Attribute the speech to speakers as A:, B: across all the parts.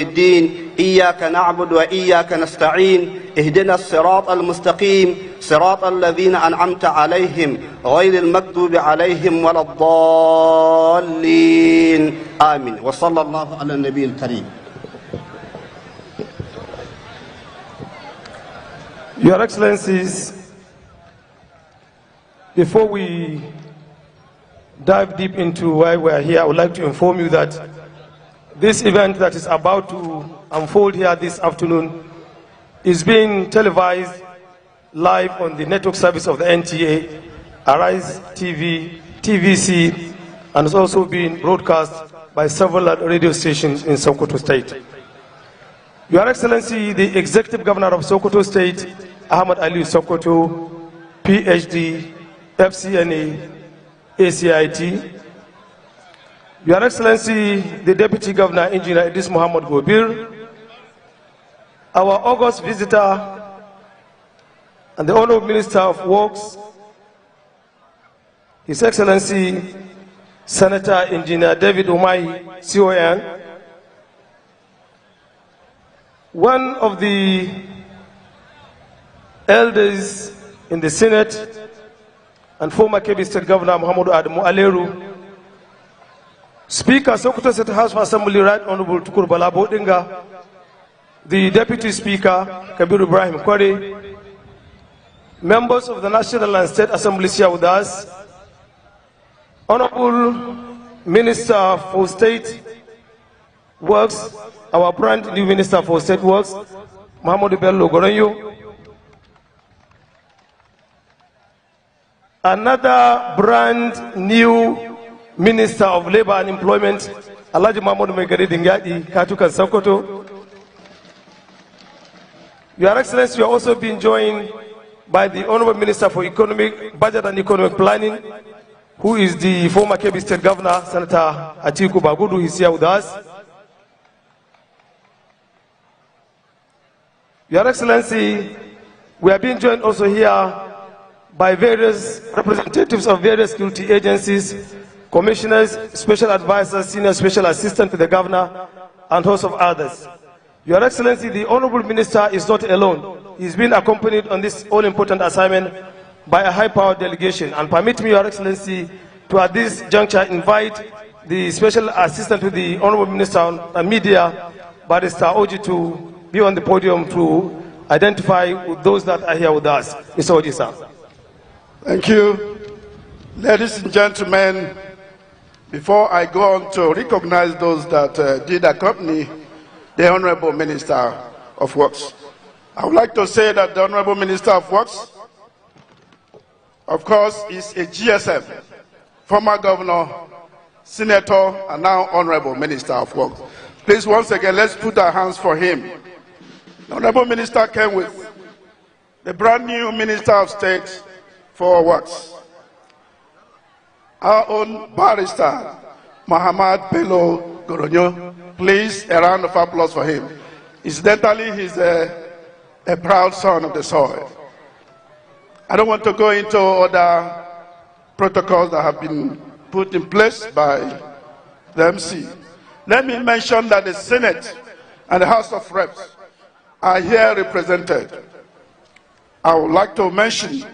A: الدين إياك نعبد وإياك نستعين اهدنا الصراط المستقيم صراط الذين أنعمت عليهم غير المغضوب عليهم ولا الضالين آمين وصلى الله على النبي الكريم.
B: Your Excellencies, before we dive deep into why we are here, I would like to inform you that this event that is about to unfold here this afternoon is being televised live on the network service of the NTA, Arise TV, TVC, and is also being broadcast by several radio stations in Sokoto State. Your Excellency, the Executive Governor of Sokoto State, Ahmad Ali Sokoto, PhD, FCNA, ACIT, Your Excellency, the Deputy Governor, Engineer Idris Muhammad Gobir, our August visitor, and the Honorable Minister of Works, His Excellency, Senator Engineer David Umai, CON, one of the elders in the Senate, and former Kebbi State Governor Muhammadu Adamu Aleru, Speaker Sokoto State House of Assembly Right Honorable Tukur Bala Bodinga, the Deputy Speaker Kabir Ibrahim Kwari, members of the National and State Assemblies here with us, Honorable Minister for State Works, our brand new Minister for State Works, Muhammadu Bello Goranyo, another brand new Minister of Labor and Employment, Alhaji Mahmoud Megari Dingadi, Katukan Sokoto. Your Excellency, you are also being joined by the Honorable Minister for Economic, Budget and Economic Planning, who is the former Kebbi State Governor, Senator Atiku Bagudu. He's here with us. Your Excellency, we are being joined also here by various representatives of various security agencies, commissioners, special advisors, senior special assistant to the governor, and host of others. Your Excellency, the Honorable Minister is not alone. He's been accompanied on this all-important assignment by a high-powered delegation. And permit me, Your Excellency, to at this juncture invite the special assistant to the Honorable Minister on Media, Barrister Oji, to be on the podium to identify with those that are here with us. Mr. Oji, sir.
C: Thank you. Ladies and gentlemen, before I go on to recognize those that did accompany the Honorable Minister of Works, I would like to say that the Honorable Minister of Works, of course, is a GSM, former governor, senator, and now Honorable Minister of Works. Please, once again, let's put our hands for him. The Honorable Minister came with the brand new Minister of State for Works, our own barrister, Muhammad Bello Goronyo. Please, a round of applause for him. Incidentally, he's a proud son of the soil. I don't want to go into other protocols that have been put in place by the MC. Let me mention that the Senate and the House of Reps are here represented. I would like to mention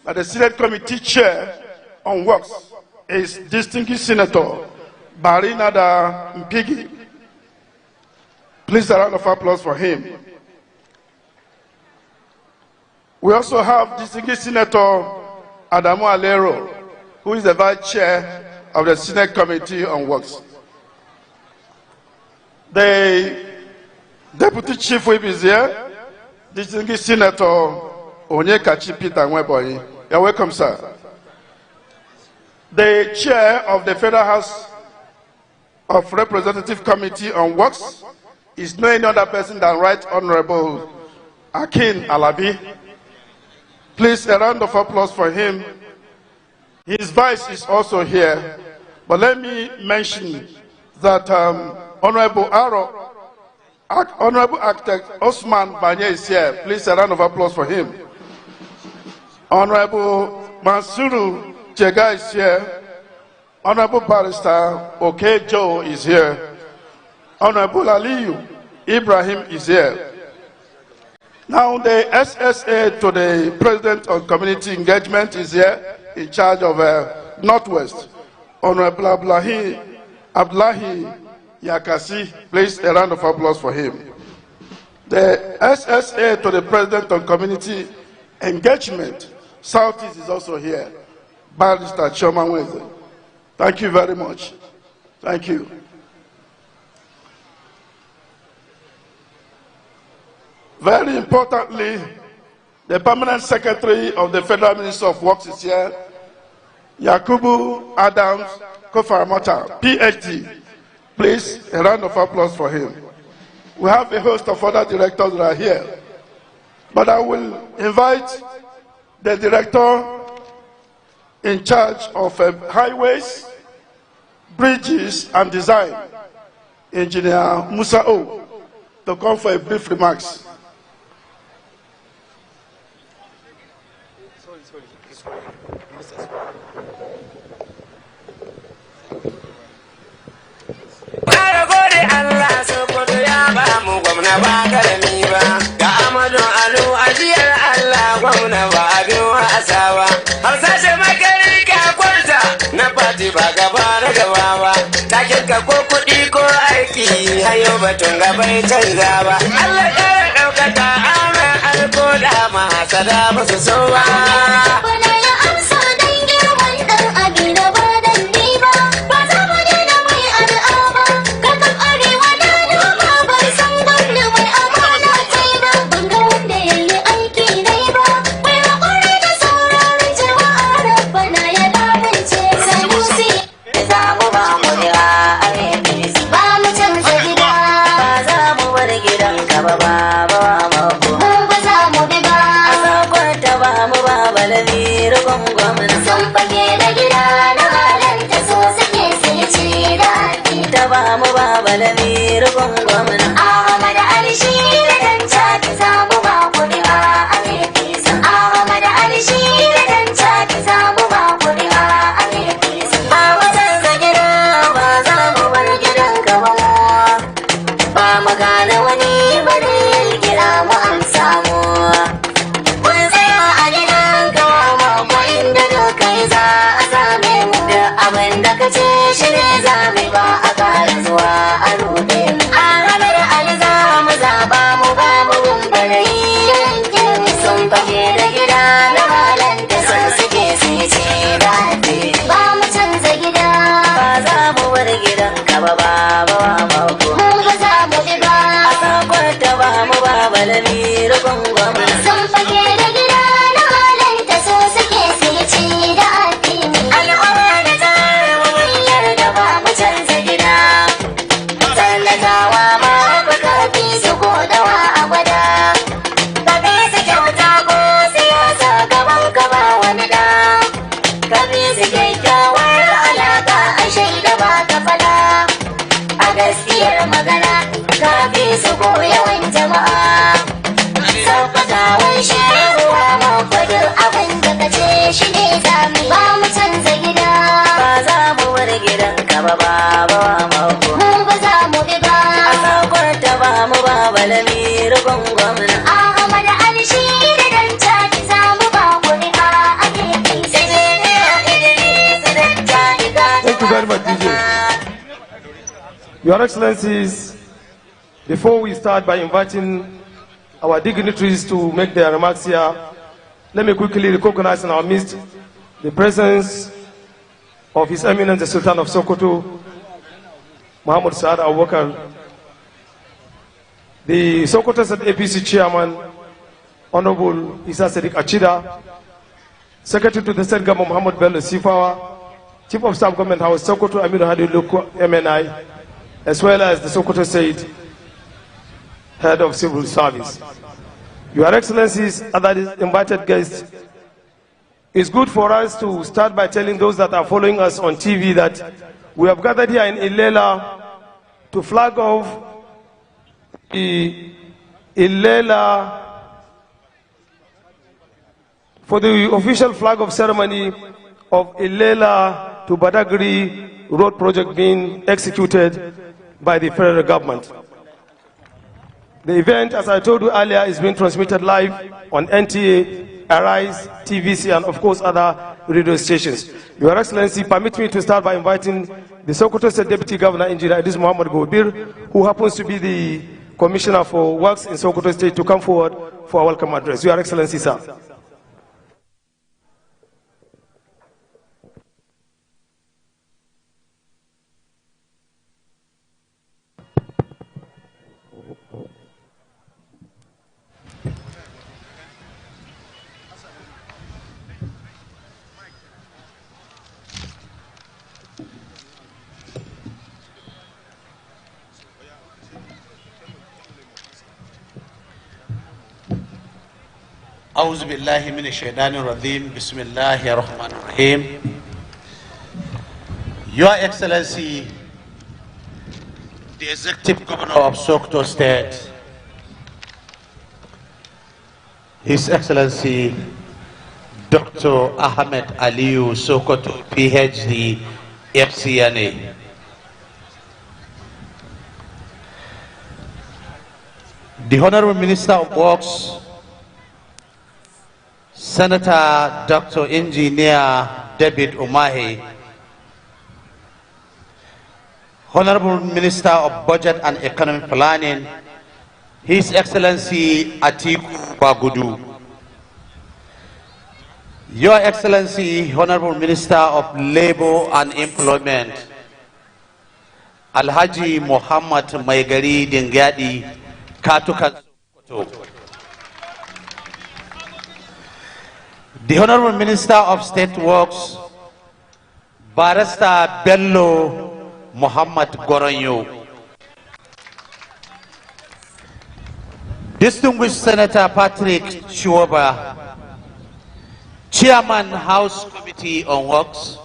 C: that the Senate Committee Chair on Works is distinguished Senator Barinada Mpigi. Please, a round of applause for him. We also have distinguished Senator Adamu Alero, who is the Vice Chair of the Senate Committee on Works. The Deputy Chief Whip is here, distinguished Senator Onyekachi Peter Nweboyi. You're welcome, sir. The Chair of the Federal House of Representative Committee on Works is no any other person than Right Honorable Akin Alabi. Please, a round of applause for him. His vice is also here. But let me mention that Honorable Architect Osman Banye is here. Please, a round of applause for him. Honorable Mansuru Jega is here. Honorable Barrister Oke Joe is here. Honorable Aliyu Ibrahim is here. Now the SSA to the President on Community Engagement is here, in charge of Northwest. Honorable Abdullahi Yakasi, please a round of applause for him. The SSA to the President on Community Engagement, Southeast is also here. Barrister Chairman Wednesday. Thank you very much. Thank you. Very importantly, the Permanent Secretary of the Federal Ministry of Works is here, Yakubu Adams Kofaramota, PhD. Please, a round of applause for him. We have a host of other directors that are here, but I will invite the director in charge of highways, bridges, and design, Engineer Musa O, to come for a brief remarks.
D: Allah Sokoto ya ba mu gwamna ba karami ba, ga Amadu Alu ajiyar Allah gwamna ba abin wasa ba, harsashe makari ka kwanta na fati ba gaba na gaba ba, takin ka ko kuɗi ko aiki hayo batun gaba ya canza ba, Allah ƙara ɗaukaka amin alkoda mahasada ba su so ba.
B: Your Excellencies, before we start by inviting our dignitaries to make their remarks here, let me quickly recognize in our midst the presence of His Eminence the Sultan of Sokoto, Muhammad Saad Abubakar, the Sokoto State APC Chairman, Honorable Isa Sadiq Achida, Secretary to the State Government Muhammad Bello Sifawa, Chief of Staff Government House Sokoto Amir Hadi Loko MNI, as well as the Sokoto State Head of Civil Service. Your Excellencies, other invited guests, it's good for us to start by telling those that are following us on TV that we have gathered here in Ilela to flag off the Ilela for the official flag off ceremony of Ilela to Badagry road project being executed by the federal government. The event, as I told you earlier, is being transmitted live on NTA, Arise, TVC, and of course other radio stations. Your Excellency, permit me to start by inviting the Sokoto State Deputy Governor, Engineer Idris Muhammad Gobir, who happens to be the Commissioner for Works in Sokoto State, to come forward for a welcome address. Your Excellency, sir.
E: أعوذ بالله من الشيطان الرجيم بسم الله الرحمن الرحيم. Your Excellency, the Executive Governor of Sokoto State, His Excellency Dr. Ahmed Aliyu Sokoto, PhD, FCNA, the Honorable Minister of Works, Senator Dr. Engineer David Umahi, Honorable Minister of Budget and Economic Planning, His Excellency Atiku Bagudu, Your Excellency Honorable Minister of Labor and Employment, Alhaji Muhammad Maigari Dingadi Katukan Sokoto, the Honorable Minister of State Works, Barrister Bello Muhammad Goronyo, Distinguished Senator Patrick Chuoba, Chairman House Committee on Works,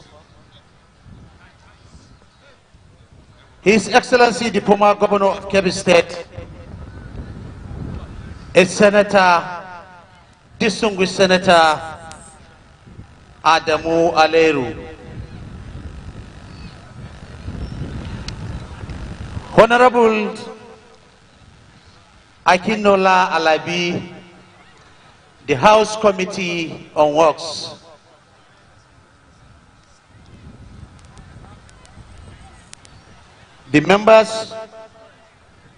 E: His Excellency the former Governor of Kebbi State, a Senator, Distinguished Senator Adamu Aleru, Honorable Akinola Alabi, the House Committee on Works, the members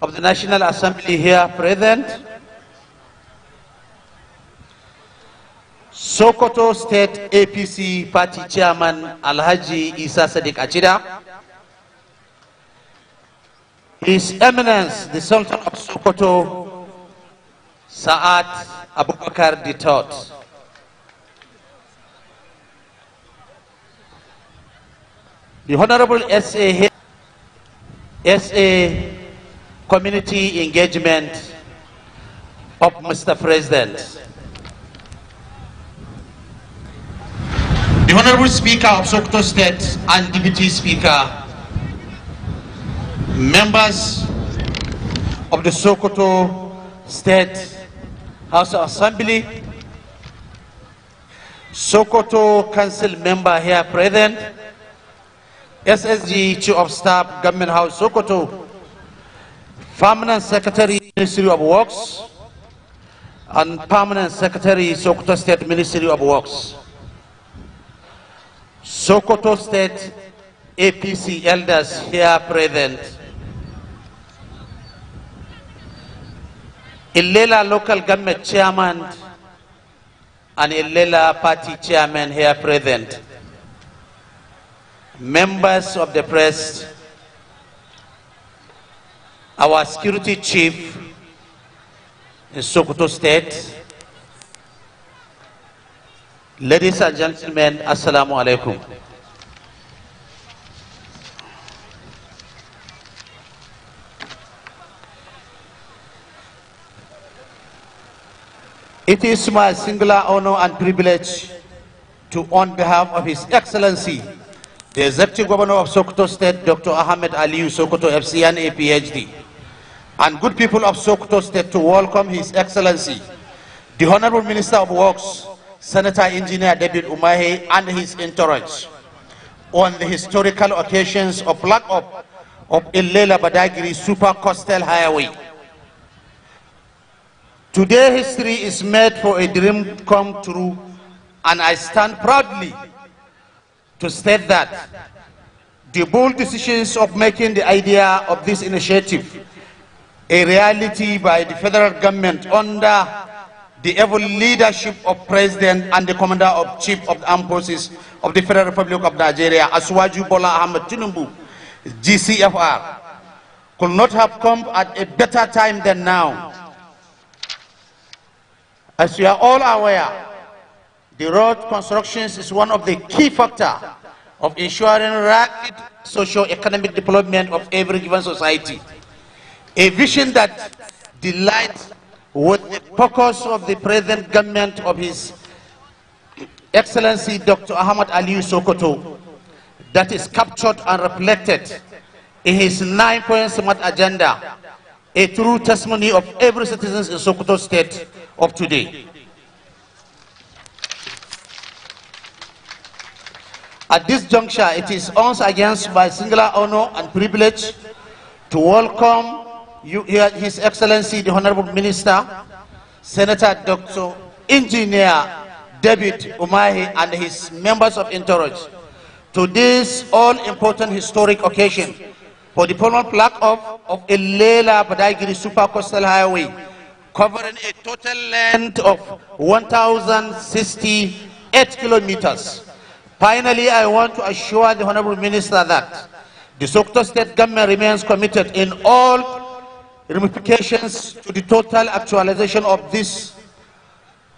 E: of the National Assembly here present, Sokoto State APC Party Chairman Alhaji Isa Sadiq Achida, His Eminence the Sultan of Sokoto Saad Abubakar III, the Honorable SA Community Engagement of Mr. President, the Honorable Speaker of Sokoto State and Deputy Speaker, members of the Sokoto State House of Assembly, Sokoto Council member here present, SSG Chief of Staff, Government House Sokoto, Permanent Secretary, Ministry of Works, and Permanent Secretary, Sokoto State Ministry of Works, Sokoto State APC elders here present, Ilela Local Government Chairman and Ilela Party Chairman here present, members of the press, our Security Chief in Sokoto State, ladies and gentlemen, Assalamu alaikum. It is my singular honor and privilege to, on behalf of His Excellency, the Executive Governor of Sokoto State, Dr. Ahmed Aliyu Sokoto, FCNA, PhD, and good people of Sokoto State, to welcome His Excellency, the Honorable Minister of Works, Senator Engineer David Umahi, and his entourage on the historical occasions of Black Op of Ilela Badagry Super Coastal Highway Today history is made for a dream come true, and I stand proudly to state that the bold decisions of making the idea of this initiative a reality by the federal government under the able leadership of President and the Commander of Chief of the Armed Forces of the Federal Republic of Nigeria, Asuwaju Bola Ahmed Tinubu, GCFR, could not have come at a better time than now. As we are all aware, the road constructions is one of the key factors of ensuring rapid socio-economic development of every given society. A vision that delights with the focus of the present government of His Excellency Dr. Ahmed Aliyu Sokoto, that is captured and reflected in his 9-point smart agenda, a true testimony of every citizen in Sokoto State of today. At this juncture, it is once again my singular honor and privilege to welcome His Excellency the Honorable Minister, Senator Dr. Engineer David Umahi and his members of entourage to this all-important historic occasion for the formal plaque-off of a Lela Badagry Super Coastal Highway covering a total length of 1,068 kilometers. Finally, I want to assure the Honorable Minister that the Sokoto State Government remains committed in all ramifications to the total actualization of this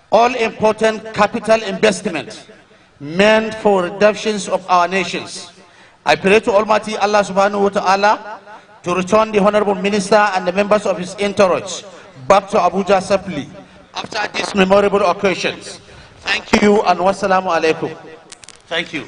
E: all-important capital investment meant for redemptions of our nations. I pray to Almighty Allah subhanahu wa ta'ala to return the Honorable Minister and the members of his entourage back to Abuja safely after these memorable occasions. Thank you and wassalamu alaikum. Thank you.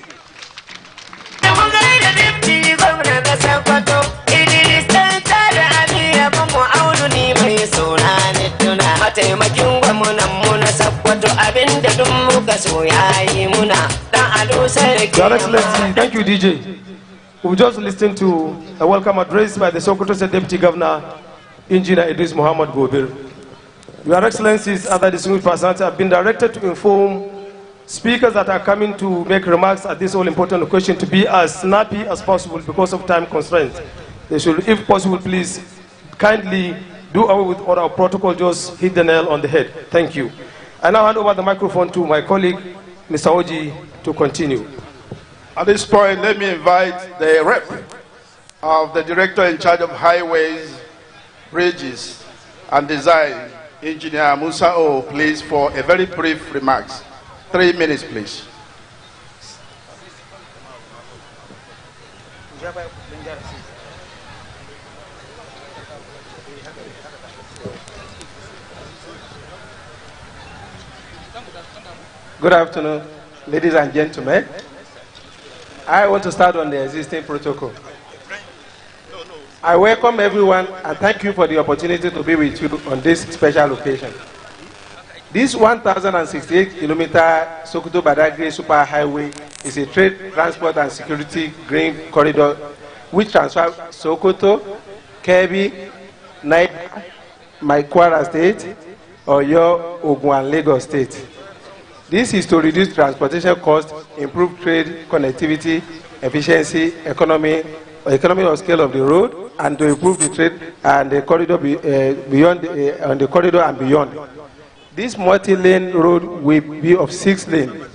B: Your Excellency, thank you, DJ. We've just listened to a welcome address by the Sokoto State Deputy Governor, Engineer Idris Muhammad Gobir. Your Excellencies, other distinguished persons have been directed to inform speakers that are coming to make remarks at this all-important occasion to be as snappy as possible because of time constraints. They should, if possible, please kindly do away with all our protocol, just hit the nail on the head. Thank you. I now hand over the microphone to my colleague, Mr. Oji, to continue.
C: At this point, let me invite the rep of the Director in charge of Highways, Bridges and Design, Engineer Musa O, please, for a very brief remarks. 3 minutes, please.
B: Good afternoon, ladies and gentlemen. I want to start on the existing protocol. I welcome everyone and thank you for the opportunity to be with you on this special occasion. This 1,068-kilometer Sokoto Badagry Super Highway is a trade, transport and security green corridor which transfers Sokoto, Kebbi, Niger, Kwara State, Oyo, Ogun and Lagos State. This is to reduce transportation costs, improve trade, connectivity, efficiency, economy of scale of the road, and to improve the trade and the corridor on the corridor and beyond. This multi-lane road will be of 6 lanes,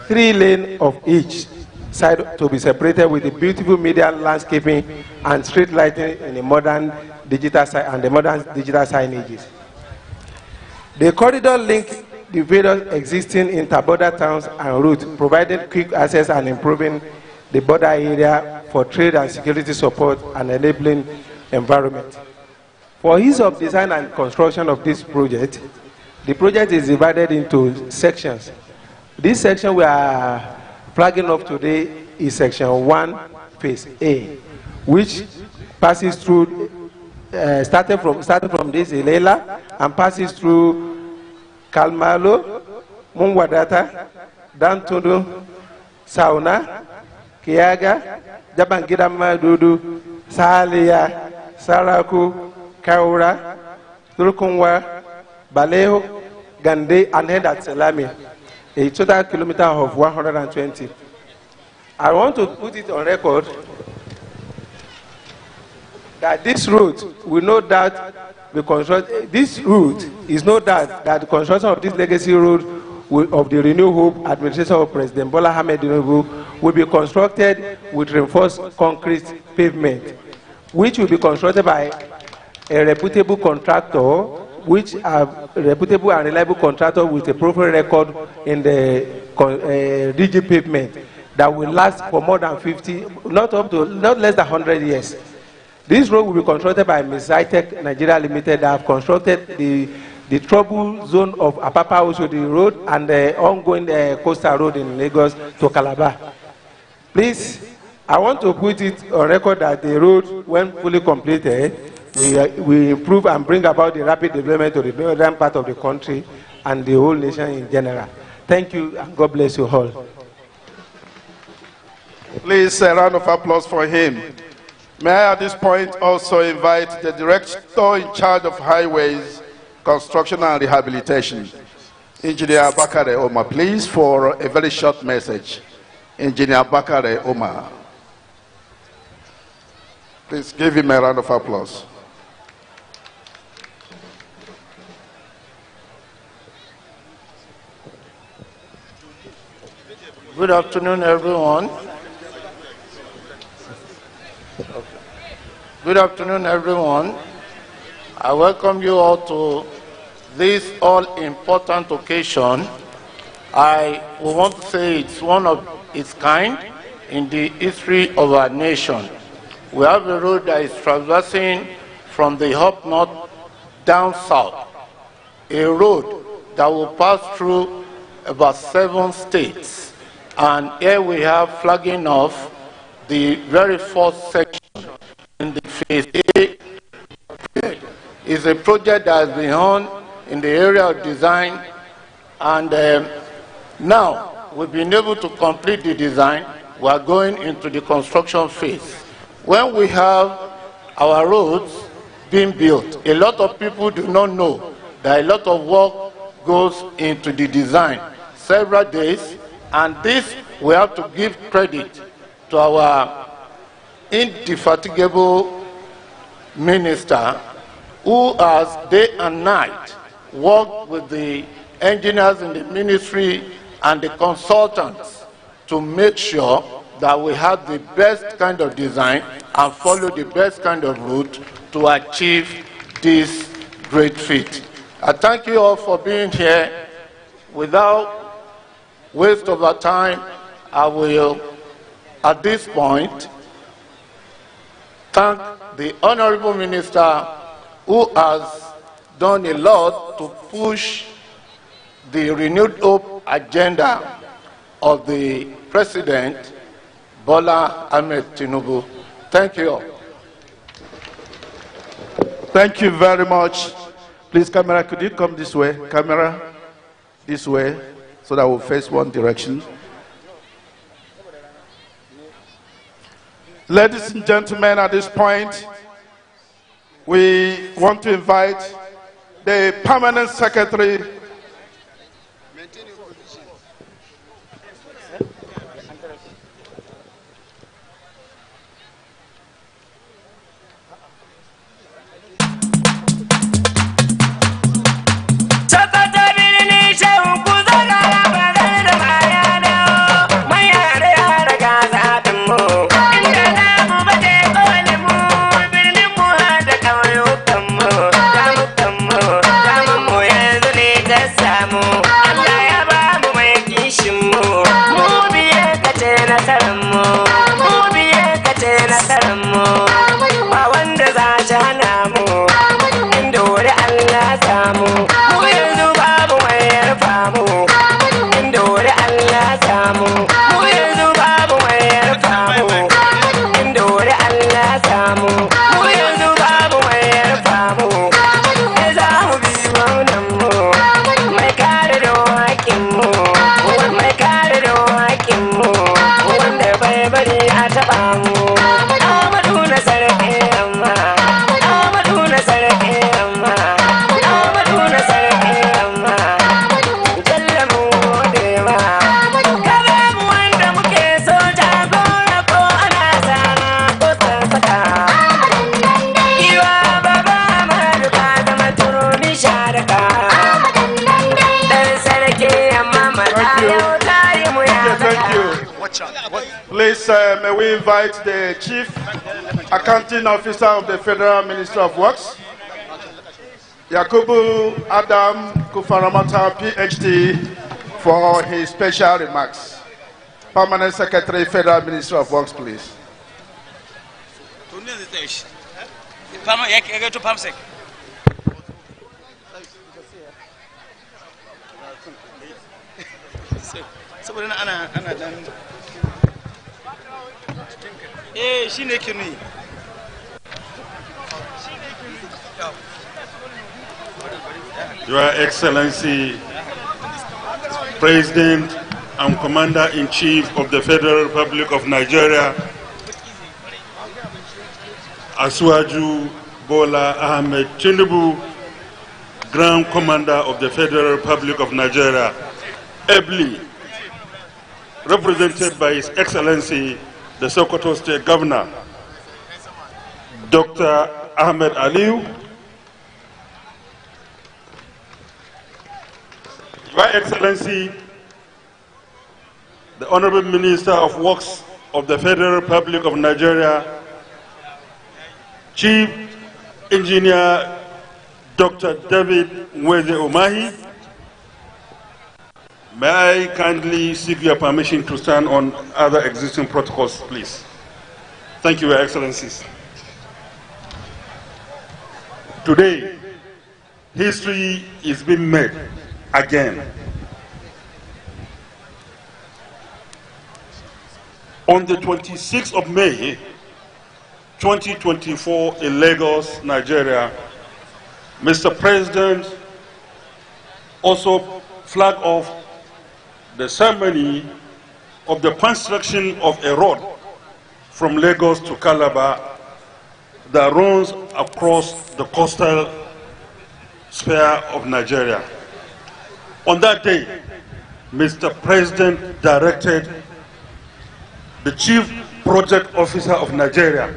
B: 3 lanes of each side to be separated with the beautiful median landscaping and street lighting in the modern digital signages. The corridor links the various existing inter-border towns and routes, providing quick access and improving the border area for trade and security support and enabling environment. For ease of design and construction of this project, the project is divided into sections. This section we are flagging off today is section 1, phase A, which passes through, started from this Ilela and passes through Kalmalo, Mungwadata, Dantodo, Sauna, Kiaga, Jabangira Madudu, Salia, Saraku, Kaura, Turkunwa, Baleho, Gande, and end at Selami, a total kilometer of 120. I want to put it on record that this route, we know that this route is no doubt that the construction of this legacy road of the Renew Hope administration of President Bola Ahmed Tinubu will be constructed with reinforced concrete pavement, which will be constructed by a reputable contractor, which are reputable and reliable contractor with a proven record in the rigid pavement that will last for more than 50, not less than 100 years. This road will be constructed by Zytec Nigeria Limited that have constructed the trouble zone of Apapa Oshodi Road and the ongoing coastal road in Lagos to Calabar. Please, I want to put it on record that the road, when fully completed, will improve and bring about the rapid development of the northern part of the country and the whole nation in general. Thank you, and God bless you all.
C: Please, a round of applause for him. May I at this point also invite the director in charge of highways, construction and rehabilitation, Engineer Bakare Omar, please, for a very short message. Engineer Bakare Omar. Please give him a round of applause.
F: Good afternoon, everyone. Good afternoon, everyone. I welcome you all to this all-important occasion. I want to say it's one of its kind in the history of our nation. We have a road that is traversing from the up north down south, a road that will pass through about 7 states. And here we have flagging off the very first section in the phase A. It's a project that has been on in the area of design, and now we've been able to complete the design. We are going into the construction phase. When we have our roads being built, a lot of people do not know that a lot of work goes into the design, several days, and this we have to give credit to our indefatigable minister, who has day and night worked with the engineers in the ministry and the consultants to make sure that we have the best kind of design and follow the best kind of route to achieve this great feat. I thank you all for being here. Without waste of our time, I will, at this point, thank the Honorable Minister who has done a lot to push the renewed hope agenda of the President, Bola Ahmed Tinubu. Thank you all.
C: Thank you very much. Please, camera, could you come this way? Camera, this way, so that we'll face one direction. Ladies and gentlemen, at this point, we want to invite the Permanent Secretary Please, may we invite the Chief Accounting Officer of the Federal Ministry of Works, Yakubu Adam Kufaramata, PhD, for his special remarks. Permanent Secretary, Federal Ministry of Works, please.
G: Your Excellency, President and Commander-in-Chief of the Federal Republic of Nigeria, Asuwaju Bola Ahmed Tinubu, Grand Commander of the Federal Republic of Nigeria, ably represented by His Excellency, the Sokoto State Governor, Dr. Ahmed Aliyu, Your Excellency, the Honorable Minister of Works of the Federal Republic of Nigeria, Chief Engineer Dr. David Nweze Umahi, may I kindly seek your permission to stand on other existing protocols, please. Thank you, Your Excellencies. Today, history is being made again. On the 26th of May, 2024 in Lagos, Nigeria, Mr. President also flagged off the ceremony of the construction of a road from Lagos to Calabar that runs across the coastal sphere of Nigeria. On that day, Mr. President directed the Chief Project Officer of Nigeria,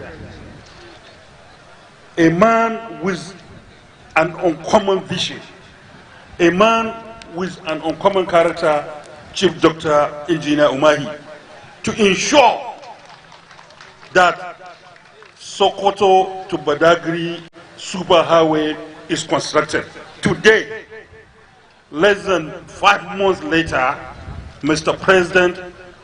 G: a man with an uncommon vision, a man with an uncommon character, Chief Dr. Engineer Umahi, to ensure that Sokoto to Badagry superhighway is constructed. Today, less than 5 months later, Mr. President,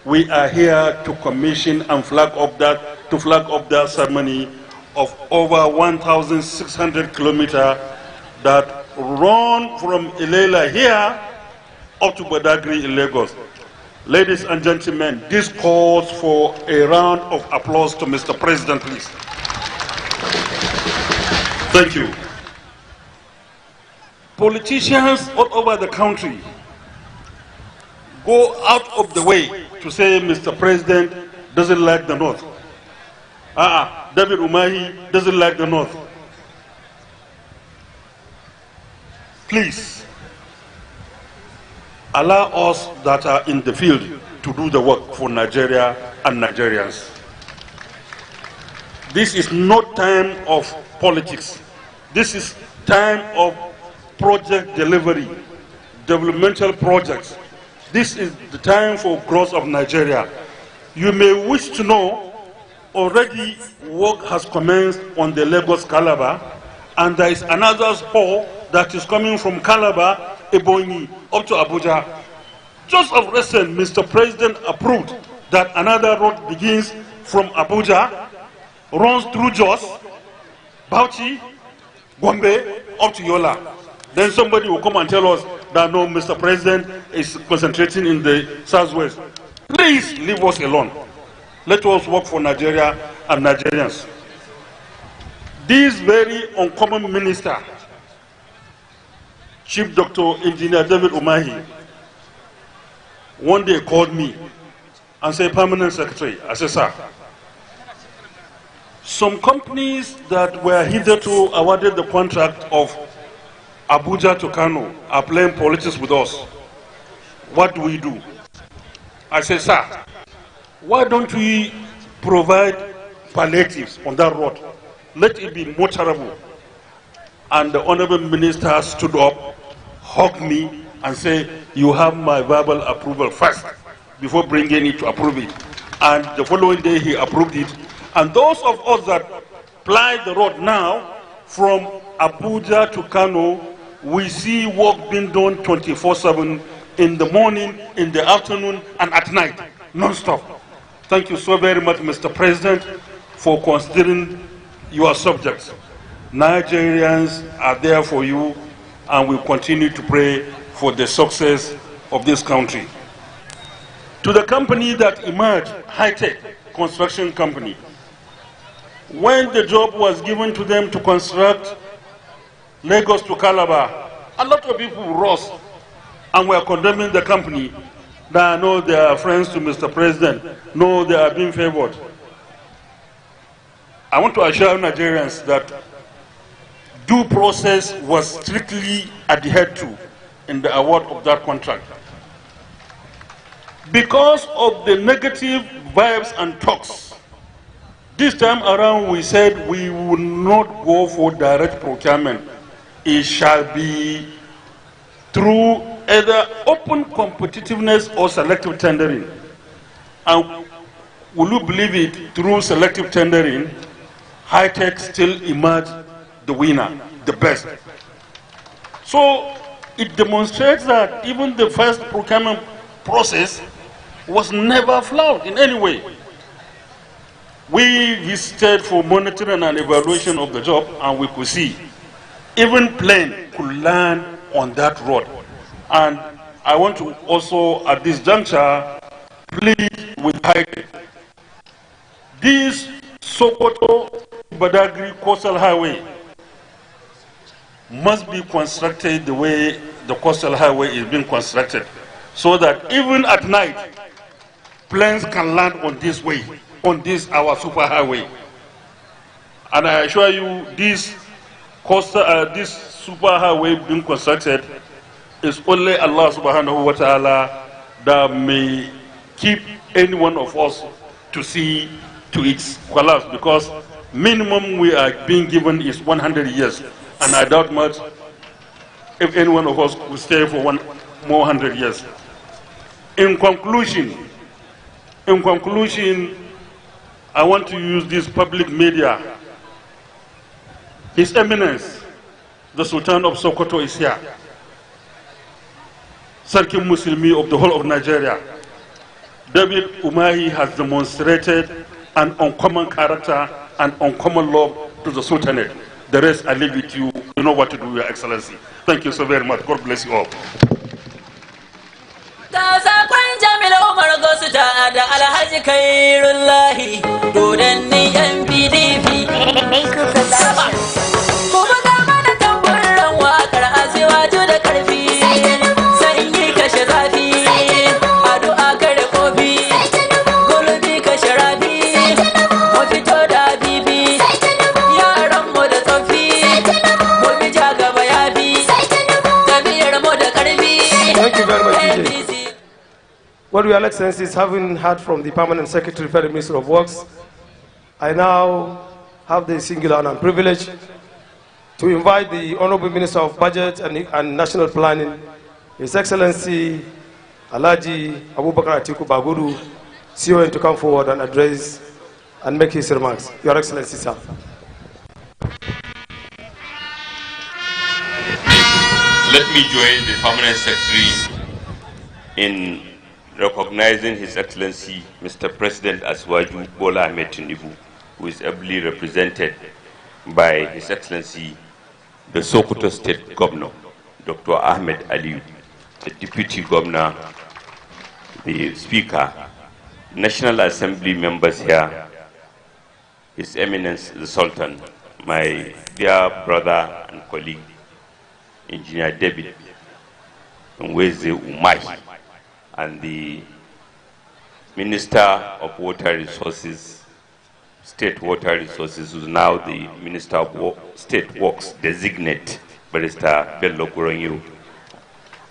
G: we are here to commission and flag up that ceremony of over 1,600 kilometers that run from Ilela here up to Badagry in Lagos. Ladies and gentlemen, this calls for a round of applause to Mr. President, please. Thank you. Politicians all over the country go out of the way to say Mr. President doesn't like the North. David Umahi doesn't like the North. Please, allow us that are in the field to do the work for Nigeria and Nigerians. This is not time of politics. This is time of project delivery, developmental projects. This is the time for growth of Nigeria. You may wish to know, already work has commenced on the Lagos Calabar, and there is another spur that is coming from Calabar, Ebonyi, up to Abuja. Just of recent, Mr. President approved that another road begins from Abuja, runs through Jos, Bauchi, Gombe, up to Yola. Then somebody will come and tell us that no, Mr. President is concentrating in the southwest. Please leave us alone. Let us work for Nigeria and Nigerians. This very uncommon minister, Chief Dr. Engineer David Umahi, one day called me and said, Permanent Secretary, I said, sir, some companies that were hitherto awarded the contract of Abuja to Kano are playing politics with us. What do we do? I said, sir, why don't we provide palliatives on that road? Let it be motorable. And the Honorable Minister stood up, hugged me, and said, you have my verbal approval first, before bringing it to approve it. and the following day he approved it. And those of us that ply the road now from Abuja to Kano, we see work being done 24/7 in the morning, in the afternoon, and at night, non-stop. Thank you so very much, Mr. President, for considering your subjects. Nigerians are there for you, and we continue to pray for the success of this country. To the company that emerged, high-tech construction company, when the job was given to them to construct Lagos to Calabar, a lot of people rose and were condemning the company. That no, they are friends to Mr. President. No, they are being favored. I want to assure Nigerians that due process was strictly adhered to in the award of that contract. Because of the negative vibes and talks, this time around we said we will not go for direct procurement. It shall be through either open competitiveness or selective tendering. And will you believe it, through selective tendering, high-tech still emerged the winner, the best. So it demonstrates that even the first procurement process was never flawed in any way. We visited for monitoring and evaluation of the job, and we could see even plane could land on that road. And I want to also, at this juncture, plead with high-tech. This Sokoto Badagry coastal highway must be constructed the way the coastal highway is being constructed, so that even at night, planes can land on this way, on this our super highway. And I assure you, this super highway being constructed is only Allah subhanahu wa ta'ala that may keep any one of us to see to its collapse, because minimum we are being given is 100 years. And I doubt much if any one of us will stay for one more 100 years. In conclusion, I want to use this public media. His Eminence, the Sultan of Sokoto, is here. Sarkin Muslimi of the whole of Nigeria. David Umahi has demonstrated an uncommon character and uncommon love to the Sultanate. The rest I leave it to you. You know what to do, Your Excellency. Thank you so very much. God bless you all.
B: Thank you very much, DJ. What Your Excellencies, having heard from the Permanent Secretary, Federal Minister of Works, I now have the singular honor and privilege to invite the Honorable Minister of Budget and National Planning, His Excellency Alhaji Abubakar Atiku Bagudu, CON, to come forward and address and make his remarks. Your Excellency, sir.
H: Let me join the Permanent Secretary in recognizing His Excellency Mr. President Asiwaju Bola Ahmed Tinubu, who is ably represented by His Excellency the Sokoto State Governor, Dr. Ahmed Aliyu, the Deputy Governor, the Speaker, National Assembly members here, His Eminence the Sultan, my dear brother and colleague, Engineer David Nweze Umahi, and the Minister of Water Resources, State Water Resources, who is now the Minister of State Works designate, Barrister Bello Goronyo,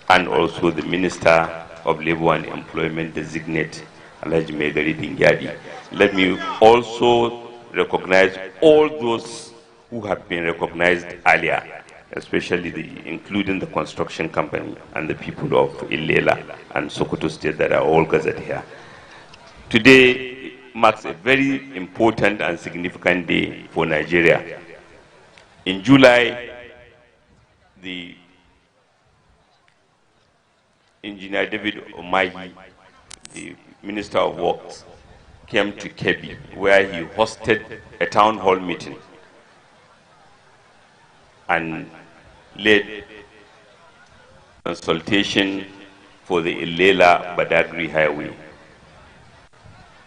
H: and also the Minister of Labor and Employment designate, Alhaji Megari Dingyadi. Let me also recognize all those who have been recognized earlier, especially including the construction company and the people of Ilela and Sokoto State that are all gathered here. Today marks a very important and significant day for Nigeria. In July, the Engineer David Omahi, the Minister of Works, came to Kebbi, where he hosted a town hall meeting and led consultation for the Ilela-Badagry Highway.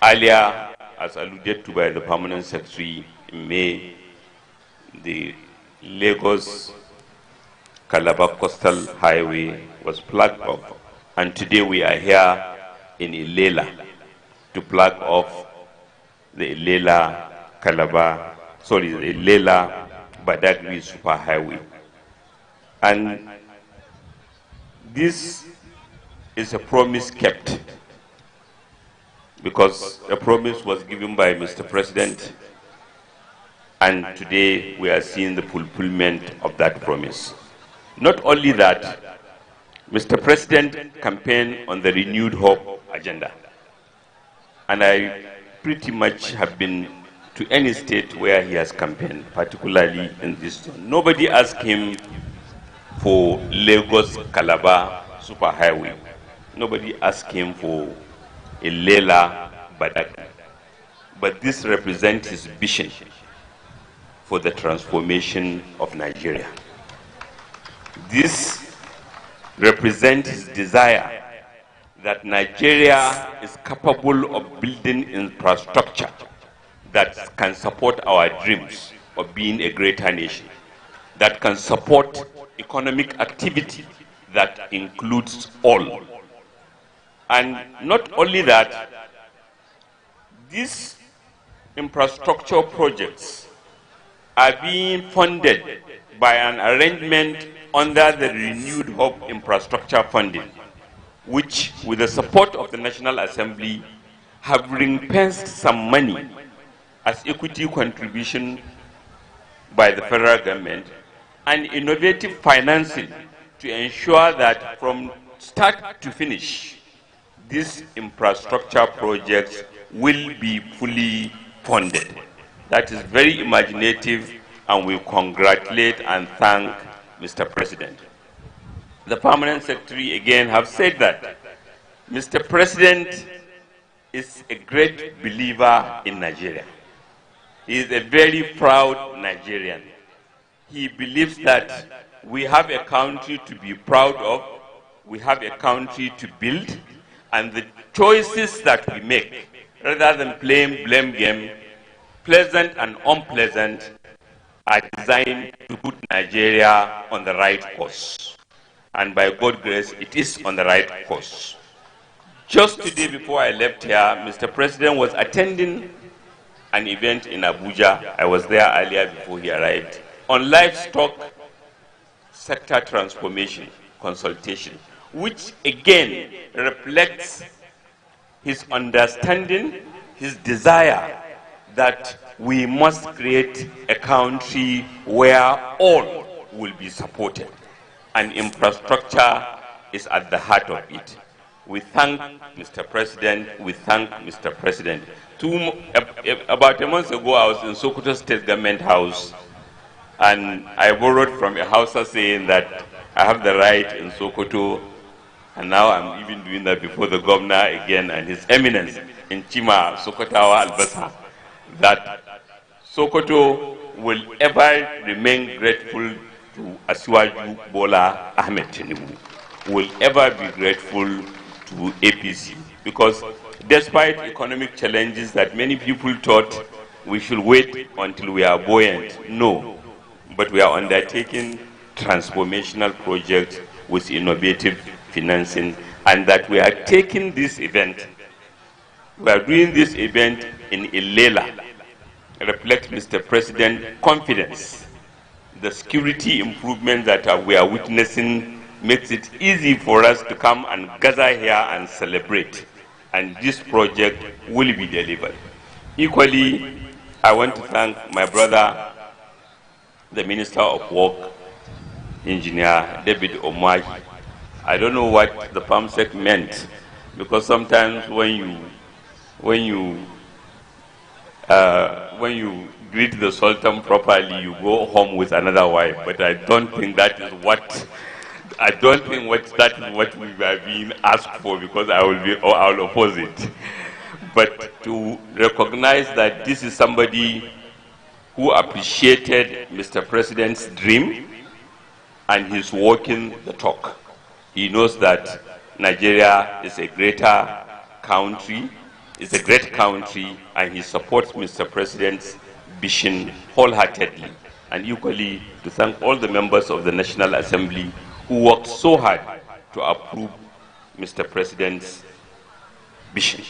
H: Earlier, as alluded to by the Permanent Secretary, in May, the Lagos-Calabar Coastal Highway was flagged off, and today we are here in Ilela to flag off the Ilela-Badagry Super Highway. And this is a promise kept, because a promise was given by Mr. President, and today we are seeing the fulfillment of that promise. Not only that, Mr. President campaigned on the renewed hope agenda, and I pretty much have been to any state where he has campaigned, particularly in this zone. Nobody asked him for Lagos-Calabar Superhighway. Nobody asked him for Ilela-Badagry. But this represents his vision for the transformation of Nigeria. This represents his desire that Nigeria is capable of building infrastructure that can support our dreams of being a greater nation, that can support economic activity that includes all. And not only that, these infrastructure projects are being funded by an arrangement under the Renewed Hope Infrastructure Funding, which, with the support of the National Assembly, have ring-fenced some money as equity contribution by the federal government and innovative financing to ensure that from start to finish, these infrastructure projects will be fully funded. That is very imaginative, and we congratulate and thank Mr. President. The Permanent Secretary again have said that Mr. President is a great believer in Nigeria. He is a very proud Nigerian. He believes that we have a country to be proud of, we have a country to build, and the choices that we make, rather than playing blame game, pleasant and unpleasant, are designed to put Nigeria on the right course. And by God's grace, it is on the right course. Just today before I left here, Mr. President was attending an event in Abuja. I was there earlier before he arrived, on livestock sector transformation consultation, which again reflects his understanding, his desire that we must create a country where all will be supported, and infrastructure is at the heart of it. We thank Mr. President, we thank Mr. President. About a month ago, I was in Sokoto State Government House, and I borrowed from a Hausa saying that I have the right in Sokoto, and now I'm even doing that before the governor again and His Eminence in Chima, Sokotawa Albasa, that Sokoto will ever remain grateful to Asiwaju Bola Ahmed Tinubu, will ever be grateful to APC, because despite economic challenges that many people thought we should wait until we are buoyant, no, but we are undertaking transformational projects with innovative financing, and that we are taking this event, we are doing this event in Ilela, reflects Mr. President's confidence. The security improvement that we are witnessing makes it easy for us to come and gather here and celebrate, and this project will be delivered. Equally, I want to thank my brother, the Minister of Work, Engineer David Omahi. I don't know what the PAMSEC meant, because sometimes when you when you greet the Sultan properly, you go home with another wife. But I don't think that is what we are being asked for, because I will oppose it. But to recognize that this is somebody who appreciated Mr. President's dream and he's walking the talk. He knows that Nigeria is a greater country, is a great country, and he supports Mr. President's vision wholeheartedly. And equally, to thank all the members of the National Assembly who worked so hard to approve Mr. President's vision.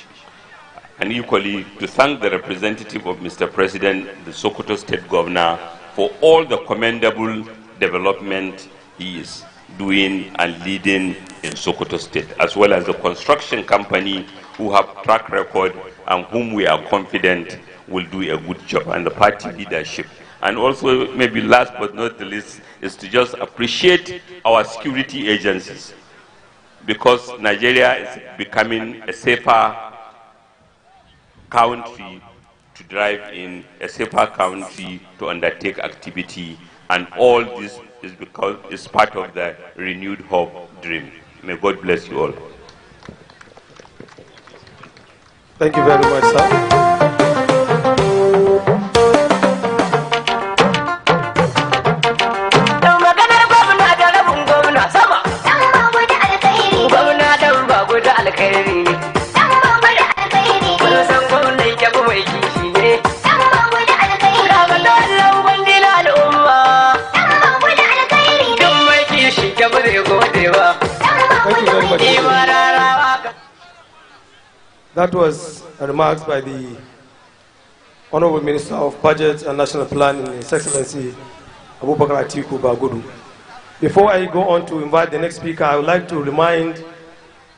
H: And equally, to thank the representative of Mr. President, the Sokoto State Governor, for all the commendable development he is doing and leading in Sokoto State, as well as the construction company who have track record and whom we are confident will do a good job, and the party leadership. And also, maybe last but not the least, is to just appreciate our security agencies, because Nigeria is becoming a safer country to drive in, a safer country to undertake activity, and all this is because it's part of the renewed hope dream. May God bless you all.
B: Thank you very much, sir. That was remarks by the Honorable Minister of Budget and National Planning, His Excellency Abubakar Atiku Bagudu. Before I go on to invite the next speaker, I would like to remind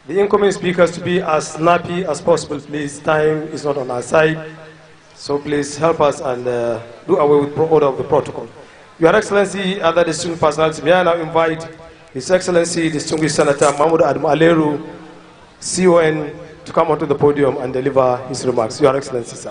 B: the incoming speakers to be as snappy as possible, please. Time is not on our side, so please help us and do away with order of the protocol. Your Excellency, other distinguished personalities, may I now invite His Excellency Distinguished Senator Mahmoud Adam Aleru, CON, to come onto the podium and deliver his remarks. Your Excellency, sir.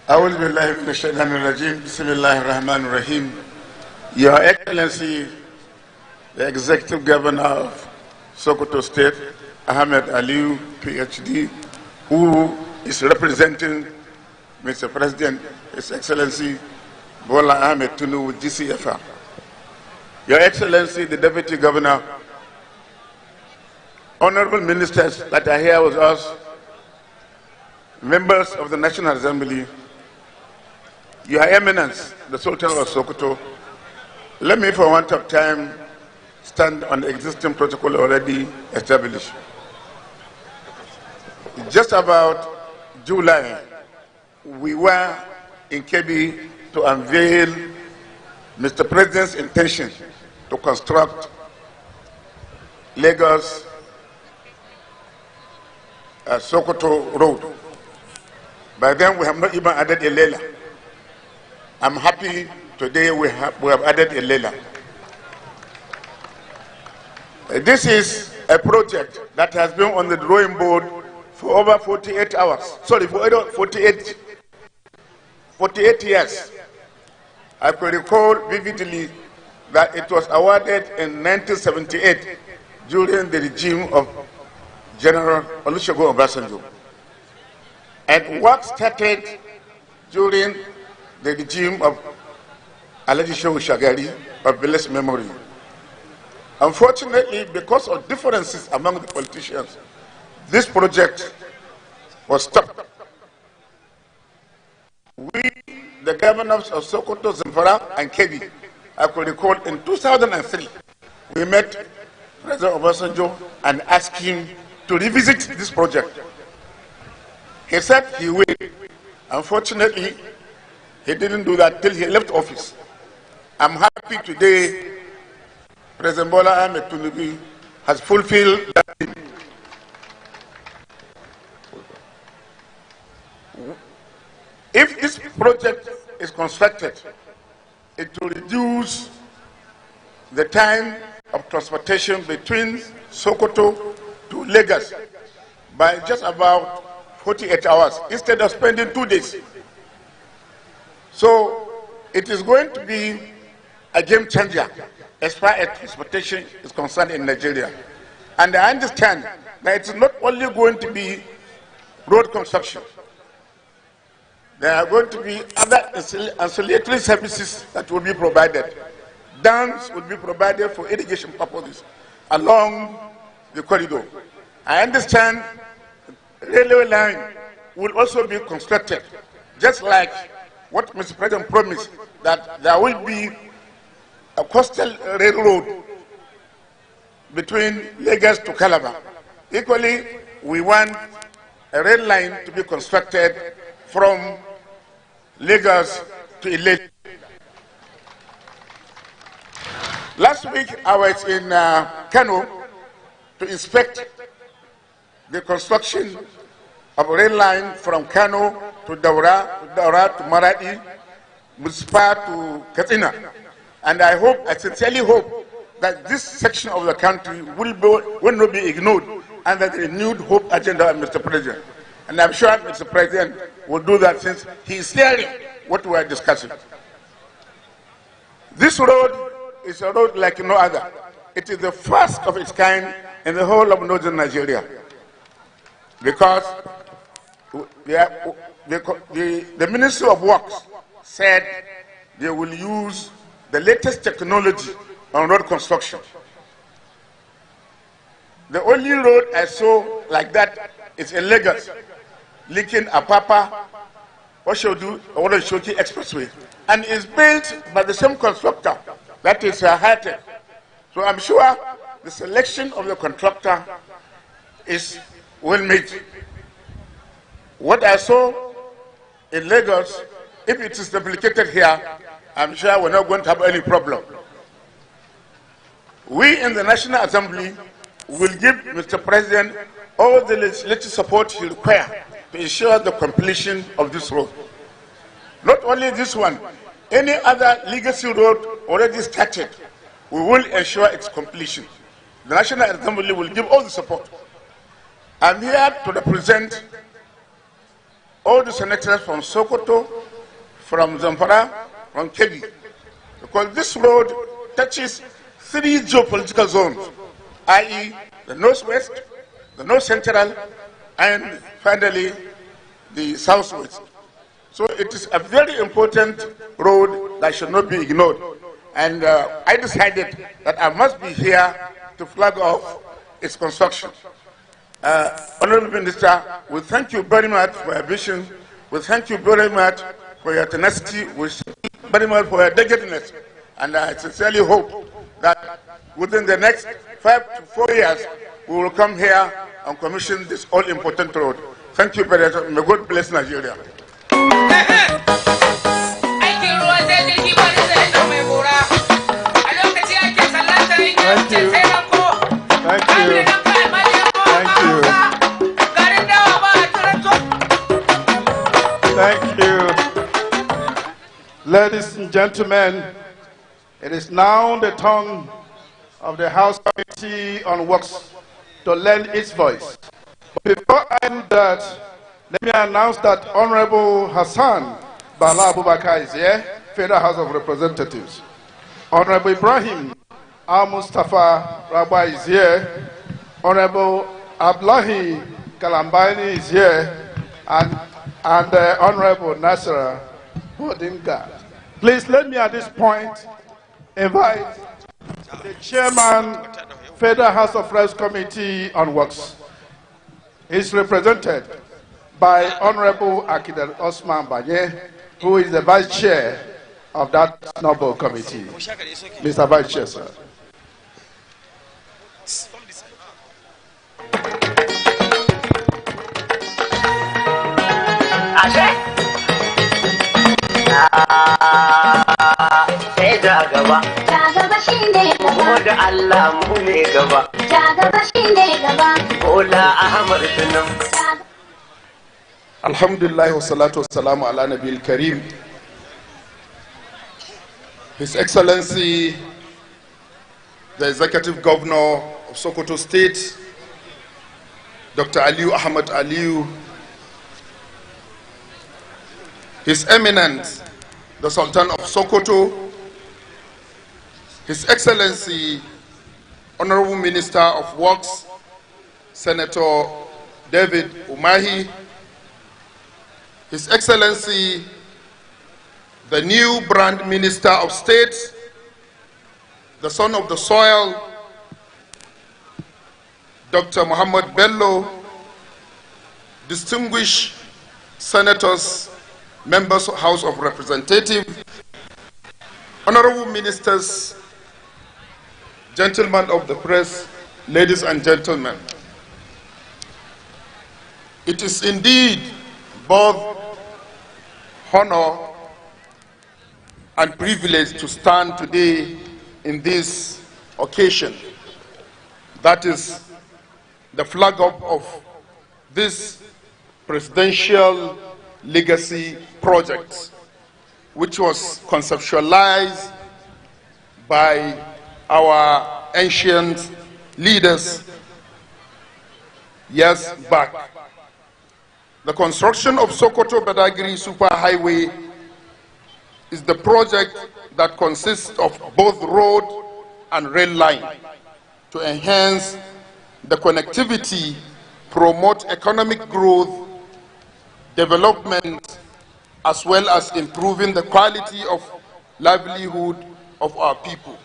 C: أعوذ بالله من الشيطان الرجيم بسم الله الرحمن الرحيم. Your Excellency, the Executive Governor of Sokoto State, Ahmed Aliu, PhD, who is representing Mr. President, His Excellency Bola Ahmed Tinubu, GCFR. Your Excellency, the Deputy Governor, honorable ministers that are here with us, members of the National Assembly, Your Eminence, the Sultan of Sokoto, let me for want of time stand on the existing protocol already established. Just about July, we were in Kebbi to unveil Mr. President's intention to construct Lagos Sokoto Road. By then, we have not even added a lela. I'm happy today we have added a lela. This is a project that has been on the drawing board for over 48 hours. Sorry, for 48 years. I could recall vividly that it was awarded in 1978 during the regime of General Olusegun Obasanjo. And work started during the regime of Alhaji Shehu Shagari of blessed memory. Unfortunately, because of differences among the politicians, this project was stopped. We, the governors of Sokoto, Zamfara, and Kebbi, I could recall in 2003, we met President Obasanjo and asked him to revisit this project. He said he will.
F: Unfortunately, he didn't do that till he left office. I'm happy today President Bola Ahmed Tinubu has fulfilled that dream. If this project is constructed, it will reduce the time of transportation between Sokoto to Lagos by just about 48 hours instead of spending 2 days. So it is going to be a game changer as far as transportation is concerned in Nigeria. And I understand that it's not only going to be road construction. There are going to be other ancillary services that will be provided. Dams will be provided for irrigation purposes along the corridor. I understand the railway line will also be constructed, just like what Mr. President promised, that there will be a coastal railroad between Lagos to Calabar. Equally, we want a rail line to be constructed from Lagos to Ilete. Last week, I was in Kano to inspect the construction of a rail line from Kano to Daura to Maradi, Muspa to Katsina. And I sincerely hope that this section of the country will not be ignored under the renewed hope agenda of Mr. President. And I'm sure Mr. President will do that since he is hearing what we are discussing. This road is a road like no other. It is the first of its kind in the whole of northern Nigeria, because the Ministry of Works said they will use the latest technology on road construction. The only road I saw like that is in Lagos, linking Apapa, Oshodu, Shoki Expressway, and is built by the same constructor, that is high-tech. So I'm sure the selection of the contractor is well made. What I saw in Lagos, if it is duplicated here, I'm sure we're not going to have any problem. We in the National Assembly will give Mr. President all the legislative support he requires to ensure the completion of this road. Not only this one, any other legacy road already started, we will ensure its completion. The National Assembly will give all the support. I'm here to represent all the senators from Sokoto, from Zamfara, from Kebbi, because this road touches 3 geopolitical zones, i.e. the northwest, the north central, and finally the southwest. So it is a very important road that should not be ignored. And I decided that I must be here to flag off its construction. Honorable Minister, we thank you very much for your vision. We thank you very much for your tenacity. We thank you very much for your dedicateness. And I sincerely hope that within the next 5 to 4 years, we will come here and commission this all-important road. Thank you very much. May God bless Nigeria.
C: Thank you. Thank you. Thank you. Ladies and gentlemen, it is now the turn of the House Committee on Works to lend its voice. But before I do that, let me announce that Honorable Hassan Bala Abubakar is here, Federal House of Representatives. Honorable Ibrahim Al-Mustafa Rabbi is here. Honorable Abdullahi Kalambani is here. And Honorable Nasra Bodinga. Please let me at this point invite the Chairman, Federal House of Reps Committee on Works. He's represented by Honorable Akidel Osman Banye, who is the Vice Chair of that noble committee. Mr. Vice Chair, sir.
D: ja gaba. Ja gaba shine gaba. Mu da Allah mu ne gaba. Ja gaba shine gaba. Bola Ahmad Tinubu.
C: Alhamdulillah wa salatu wa salamu ala Nabil Karim. His Excellency, the Executive Governor of Sokoto State, Dr. Aliyu Ahmad Aliyu, His Eminence, the Sultan of Sokoto, His Excellency, Honorable Minister of Works, Senator David Umahi, His Excellency, the new brand Minister of State, the son of the soil, Dr. Muhammad Bello, distinguished senators, members of House of Representatives, honorable ministers, gentlemen of the press, ladies and gentlemen. It is indeed both honor and privilege to stand today in this occasion. That is the flag up of this presidential legacy project, which was conceptualized by our ancient leaders years back. The construction of Sokoto Badagry Superhighway is the project that consists of both road and rail line to enhance the connectivity, promote economic growth, development, as well as improving the quality of livelihood of our people.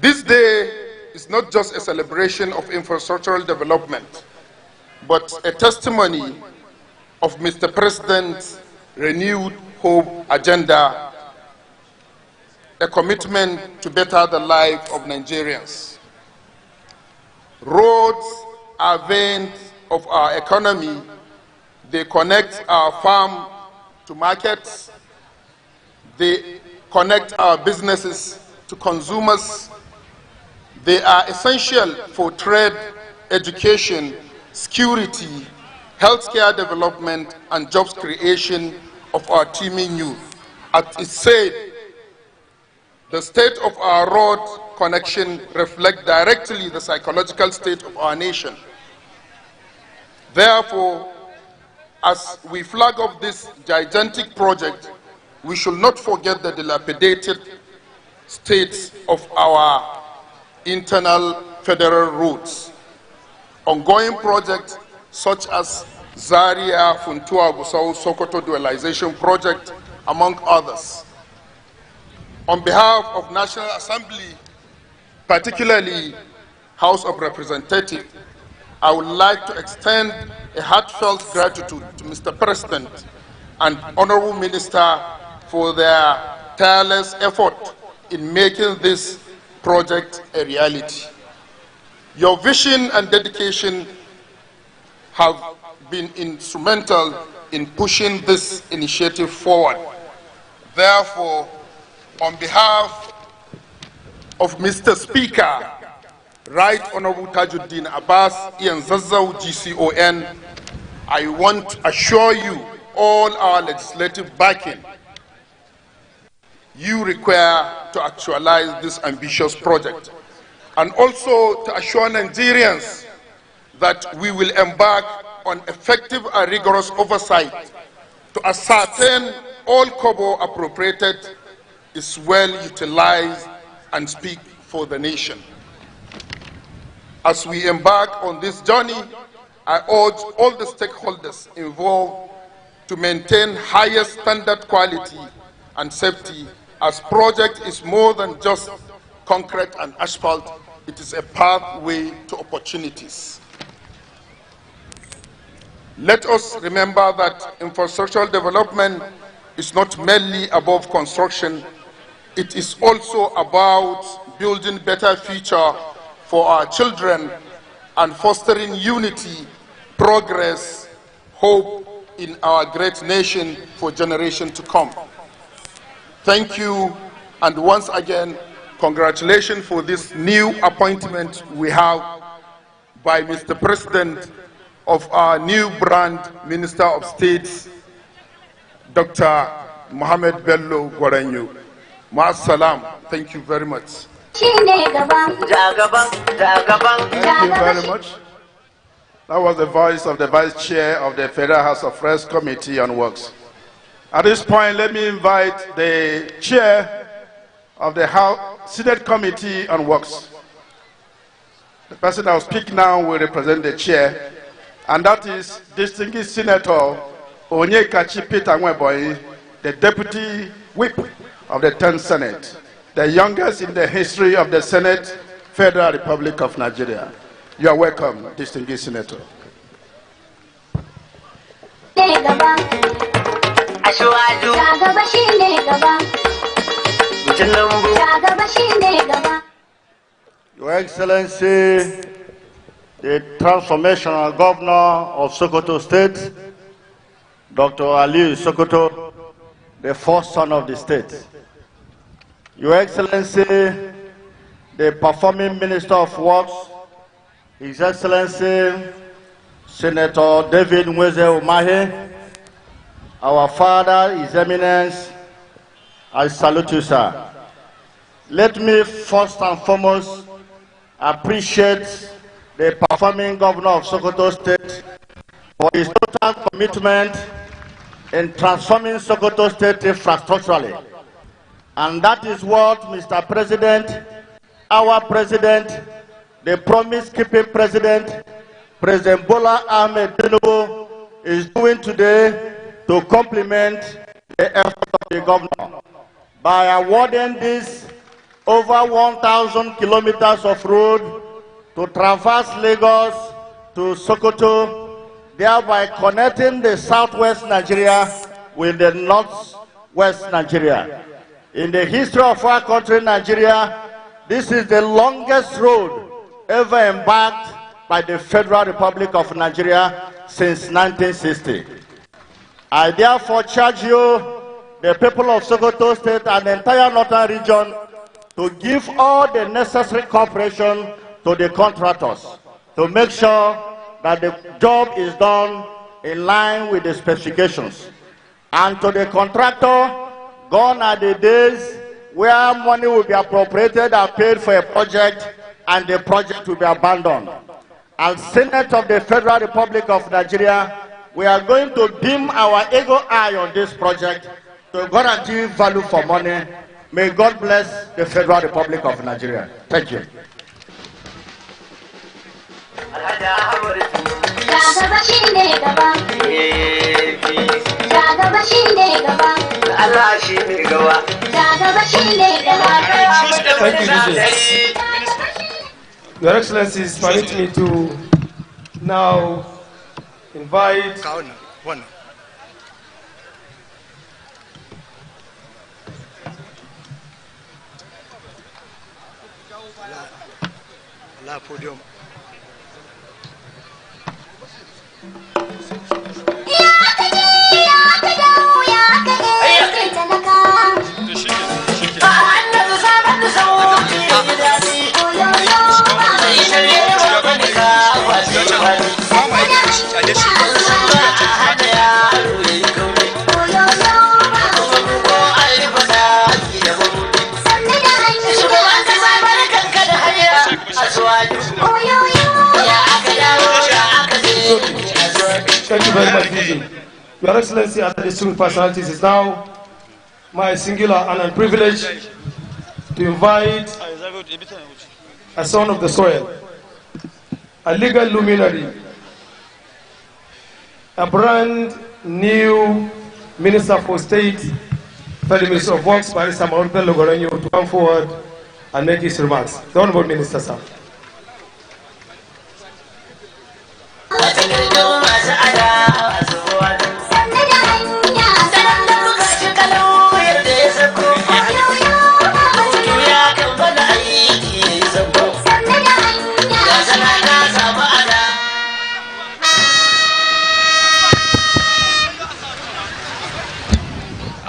C: This day is not just a celebration of infrastructural development, but a testimony of Mr. President's renewed hope agenda, a commitment to better the life of Nigerians. Roads are veins of our economy. They connect our farm to markets. They connect our businesses to consumers. They are essential for trade, education, security, healthcare development, and jobs creation of our teeming youth. As it said, the state of our road connection reflects directly the psychological state of our nation. Therefore, as we flag up this gigantic project, we should not forget the dilapidated state of our internal federal roads. Ongoing projects such as Zaria, Funtua, Gusau, Sokoto Dualization Project, among others. On behalf of National Assembly, particularly House of Representatives, I would like to extend a heartfelt gratitude to Mr. President and Honorable Minister for their tireless effort in making this project a reality. Your vision and dedication have been instrumental in pushing this initiative forward. Therefore, on behalf of Mr. Speaker, Right Honorable Tajuddin Abbas, Ian Zazzau, GCON, I want to assure you all our legislative backing you require to actualize this ambitious project, and also to assure Nigerians that we will embark on effective and rigorous oversight to ascertain all kobo appropriated is well utilized and speak for the nation. As we embark on this journey, I urge all the stakeholders involved to maintain highest standard quality and safety, as project is more than just concrete and asphalt. It is a pathway to opportunities. Let us remember that infrastructural development is not merely above construction. It is also about building better future for our children and fostering unity, progress, hope in our great nation for generations to come. Thank you, and once again, congratulations for this new appointment we have by Mr. President of our new brand Minister of State, Dr. Mohammed Bello Gwaranyo. Ma'asalam. Thank you very much. Thank you very much. That was the voice of the Vice Chair of the Federal House of Reps Committee on Works. At this point, let me invite the Chair of the Senate Committee on Works. The person that will speak now will represent the Chair, and that is distinguished Senator Onyekachi Peter Nweboyi, the Deputy Whip of the 10th Senate, the youngest in the history of the Senate, Federal Republic of Nigeria. You are welcome, distinguished Senator.
I: Your Excellency, the Transformational Governor of Sokoto State, Dr. Badagry-Sokoto, the first son of the state. Your Excellency, the Performing Minister of Works, His Excellency, Senator David Nweze Umahi, our father, His Eminence, I salute you, sir. Let me first and foremost appreciate the performing governor of Sokoto State for his total commitment in transforming Sokoto State infrastructurally. And that is what Mr. President, our President, the promise-keeping President, President Bola Ahmed Tinubu, is doing today to complement the effort of the governor by awarding this over 1,000 kilometers of road to traverse Lagos to Sokoto, thereby connecting the southwest Nigeria with the northwest Nigeria. In the history of our country, Nigeria, this is the longest road ever embarked by the Federal Republic of Nigeria since 1960. I therefore charge you, the people of Sokoto State and the entire northern region, to give all the necessary cooperation to the contractors to make sure that the job is done in line with the specifications. And to the contractor, gone are the days where money will be appropriated and paid for a project and the project will be abandoned. As Senate of the Federal Republic of Nigeria, we are going to dim our ego eye on this project to guarantee value for money. May God bless the Federal Republic of Nigeria. Thank you.
B: Your Excellencies, permit me to now invite
J: podium.
B: Thank you very much, Vision. Your Excellency, as the distinguished personalities, is now my singular honor and privilege to invite a son of the soil, a legal luminary, a brand new Minister for State, Federal Minister of Works, Barrister Mohammed Bello Gwaranyo, to come forward and make his remarks. The Honorable Minister, sir.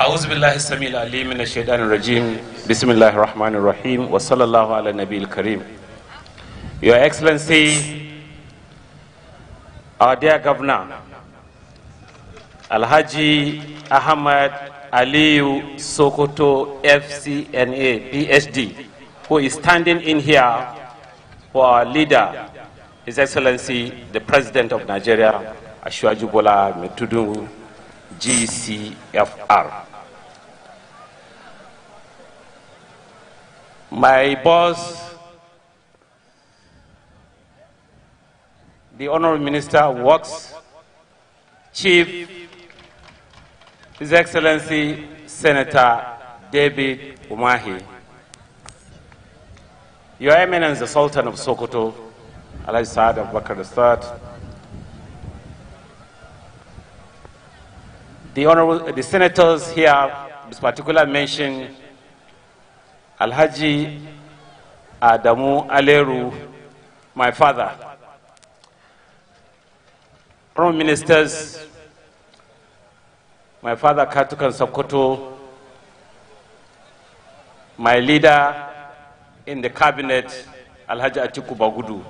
K: أعوذ بالله
J: بالله السميع العليم من الشيطان الرجيم بسم الله الرحمن الرحيم وصلى الله على النبي الكريم. Your Excellency, our dear Governor, Alhaji Ahmed Aliyu Sokoto FCNA PhD, who is standing in here for our leader, His Excellency, the President of Nigeria, Asiwaju Bola Ahmed Tinubu, GCFR. My boss, the Honorable Minister of Works, Chief, His Excellency Senator David Umahi, Your Eminence the Sultan of Sokoto, Alhaji Saad Abubakar III, the senators here, with particular mention, Alhaji Adamu Aleru, my father, Prime Ministers, my father Katukan Sokoto, my leader in the cabinet, Alhaji Atiku Bagudu,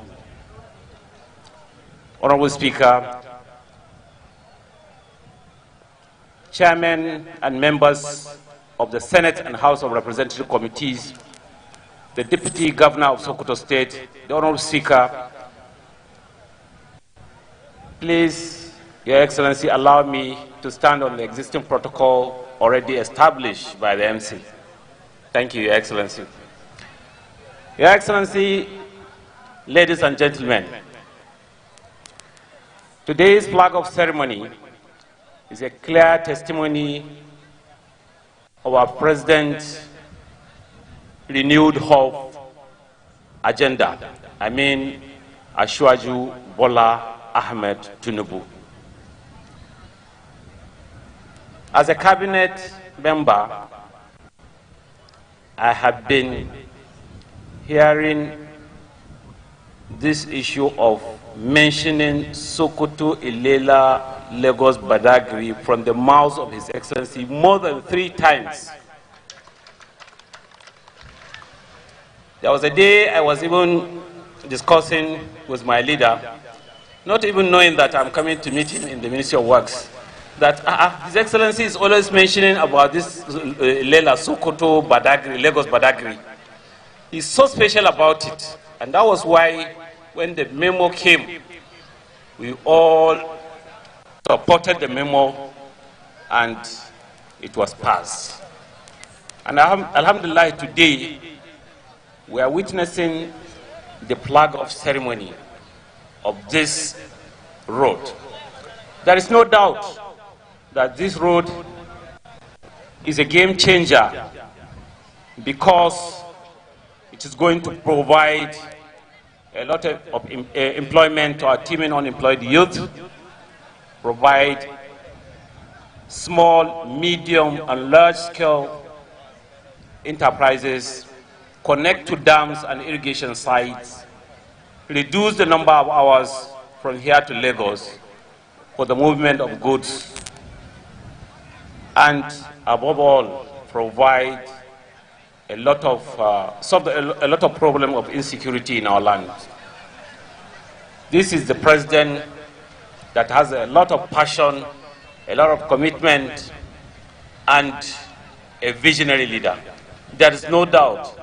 J: Honorable Speaker, Chairman and members of the Senate and House of Representative Committees, the Deputy Governor of Sokoto State, the Honorable Speaker, please, Your Excellency, allow me to stand on the existing protocol already established by the MC. Thank you, Your Excellency. Your Excellency, ladies and gentlemen, today's flag-off ceremony is a clear testimony of our President's renewed hope agenda. I mean, Asiwaju Bola Ahmed Tinubu. As a cabinet member, I have been hearing this issue of mentioning Sokoto, Ilela, Lagos, Badagry from the mouths of His Excellency more than 3 times. There was a day I was even discussing with my leader, not even knowing that I'm coming to meet him in the Ministry of Works, that His Excellency is always mentioning about this Ilela, Sokoto, Badagry, Lagos, Badagry. He's so special about it. And that was why when the memo came, we all supported the memo and it was passed. And Alhamdulillah, today we are witnessing the flag-off ceremony of this road. There is no doubt that this road is a game changer because it is going to provide a lot of employment to our teeming unemployed youth, provide small, medium, and large-scale enterprises, connect to dams and irrigation sites, reduce the number of hours from here to Lagos for the movement of goods, and above all, provide a lot of solve a lot of problem of insecurity in our land. This is the president that has a lot of passion, a lot of commitment, and a visionary leader. There is no doubt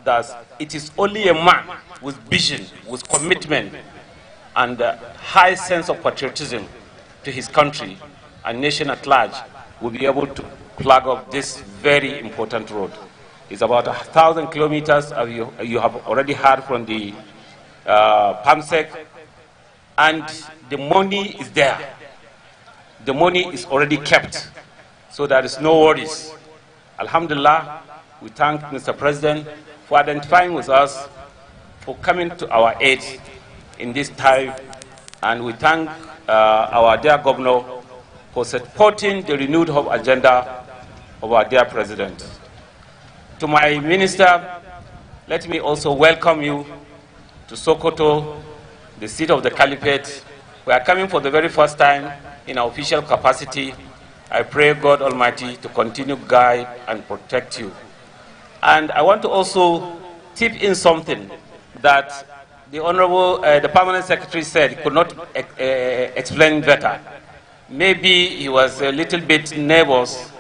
J: that it is only a man with vision, with commitment, and a high sense of patriotism to his country and nation at large will be able to flag off this very important road. It's about 1,000 kilometers, you have already heard from the PAMSEC, and the money is there. The money is already kept, so there is no worries. Alhamdulillah, we thank Mr. President for identifying with us, for coming to our aid in this time, and we thank our dear Governor for supporting the renewed hope agenda of our dear President. To my Minister, let me also welcome you to Sokoto, the seat of the Caliphate. We are coming for the very first time in our official capacity, I pray God Almighty to continue to guide and protect you. And I want to also tip in something that the Honorable, the Permanent Secretary said he could not explain better. Maybe he was a little bit nervous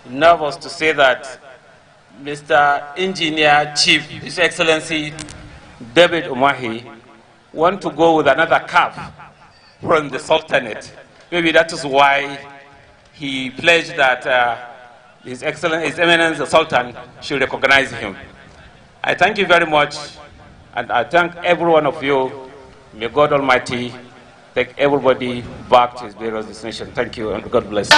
J: to say that Mr. Engineer Chief, His Excellency David Umahi, want to go with another cap from the Sultanate. Maybe that is why he pledged that His Eminence the Sultan should recognize him. I thank you very much, and I thank every one of you. May God Almighty take everybody back to his various destination. Thank you, and God bless you.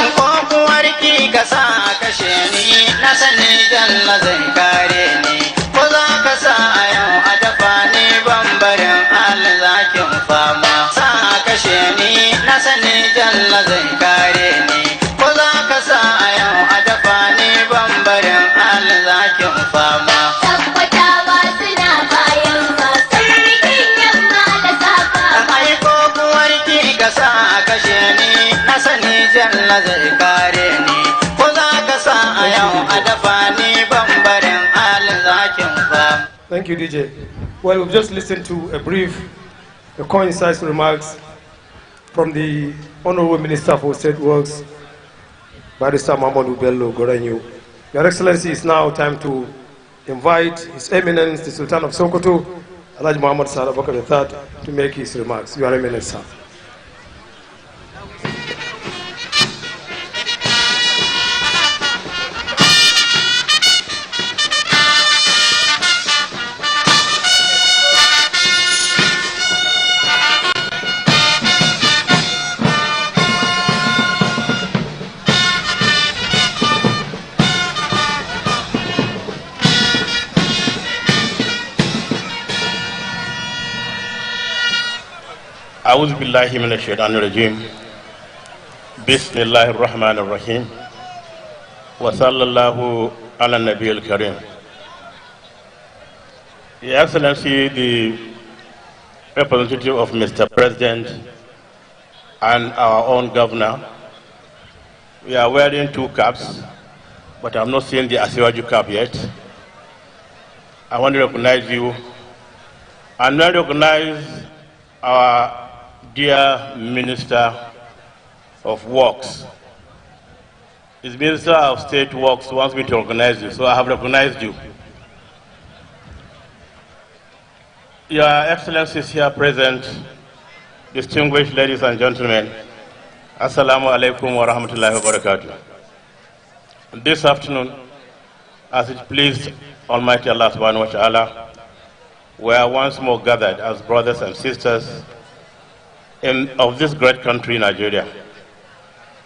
B: Thank you, DJ. Well, we've just listened to a brief, concise remarks from the Honorable Minister for State Works, Barrister Mamadou Bello Gorenyo. Your Excellency, it's now time to invite His Eminence, the Sultan of Sokoto, Alhaji Muhammad Salah Bakar III, to make his remarks. Your Eminence, sir.
K: أعوذ بالله من الشيطان الرجيم بسم الله الرحمن الرحيم وصلى الله على النبي الكريم. Your Excellency, the representative of Mr. President and our own governor, we are wearing two caps, but I'm not seeing the Asiwaju cap yet. I want to recognize you and I recognize our dear Minister of Works. His Minister of State Works wants me to recognize you, so I have recognized you. Your Excellencies here present, distinguished ladies and gentlemen, Assalamu alaikum wa rahmatullahi wa barakatuh. This afternoon, as it pleased Almighty Allah subhanahu wa ta'ala, we are once more gathered as brothers and sisters of this great country, Nigeria.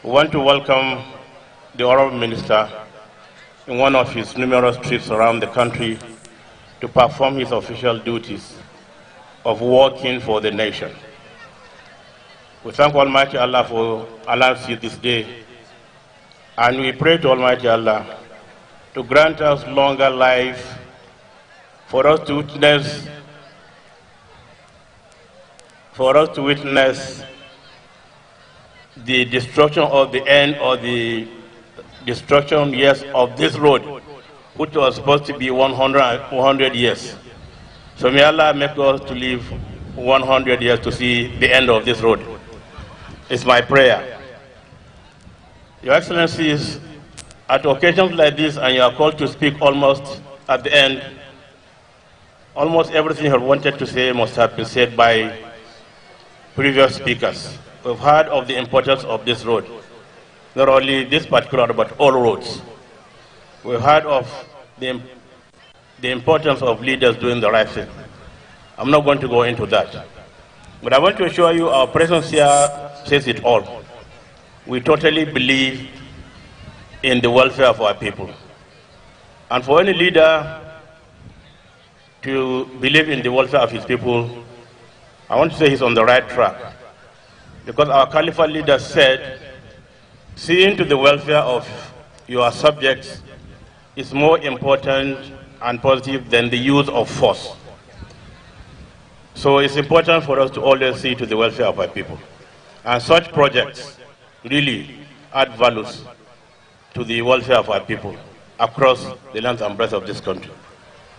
K: We want to welcome the Honorable Minister in one of his numerous trips around the country to perform his official duties of working for the nation. We thank Almighty Allah for allowing us this day, and we pray to Almighty Allah to grant us longer life for us to witness the destruction of the end or the destruction, yes, of this road, which was supposed to be 100 years. So may Allah make us to live 100 years to see the end of this road. It's my prayer. Your Excellencies, at occasions like this, and you are called to speak almost at the end, almost everything you have wanted to say must have been said by previous speakers. We've heard of the importance of this road, not only this particular, but all roads. We've heard of the importance of leaders doing the right thing. I'm not going to go into that. But I want to assure you our presence here says it all. We totally believe in the welfare of our people. And for any leader to believe in the welfare of his people, I want to say he's on the right track. Because our Caliphate leader said, seeing to the welfare of your subjects is more important and positive than the use of force. So it's important for us to always see to the welfare of our people. And such projects really add values to the welfare of our people across the length and breadth of this country.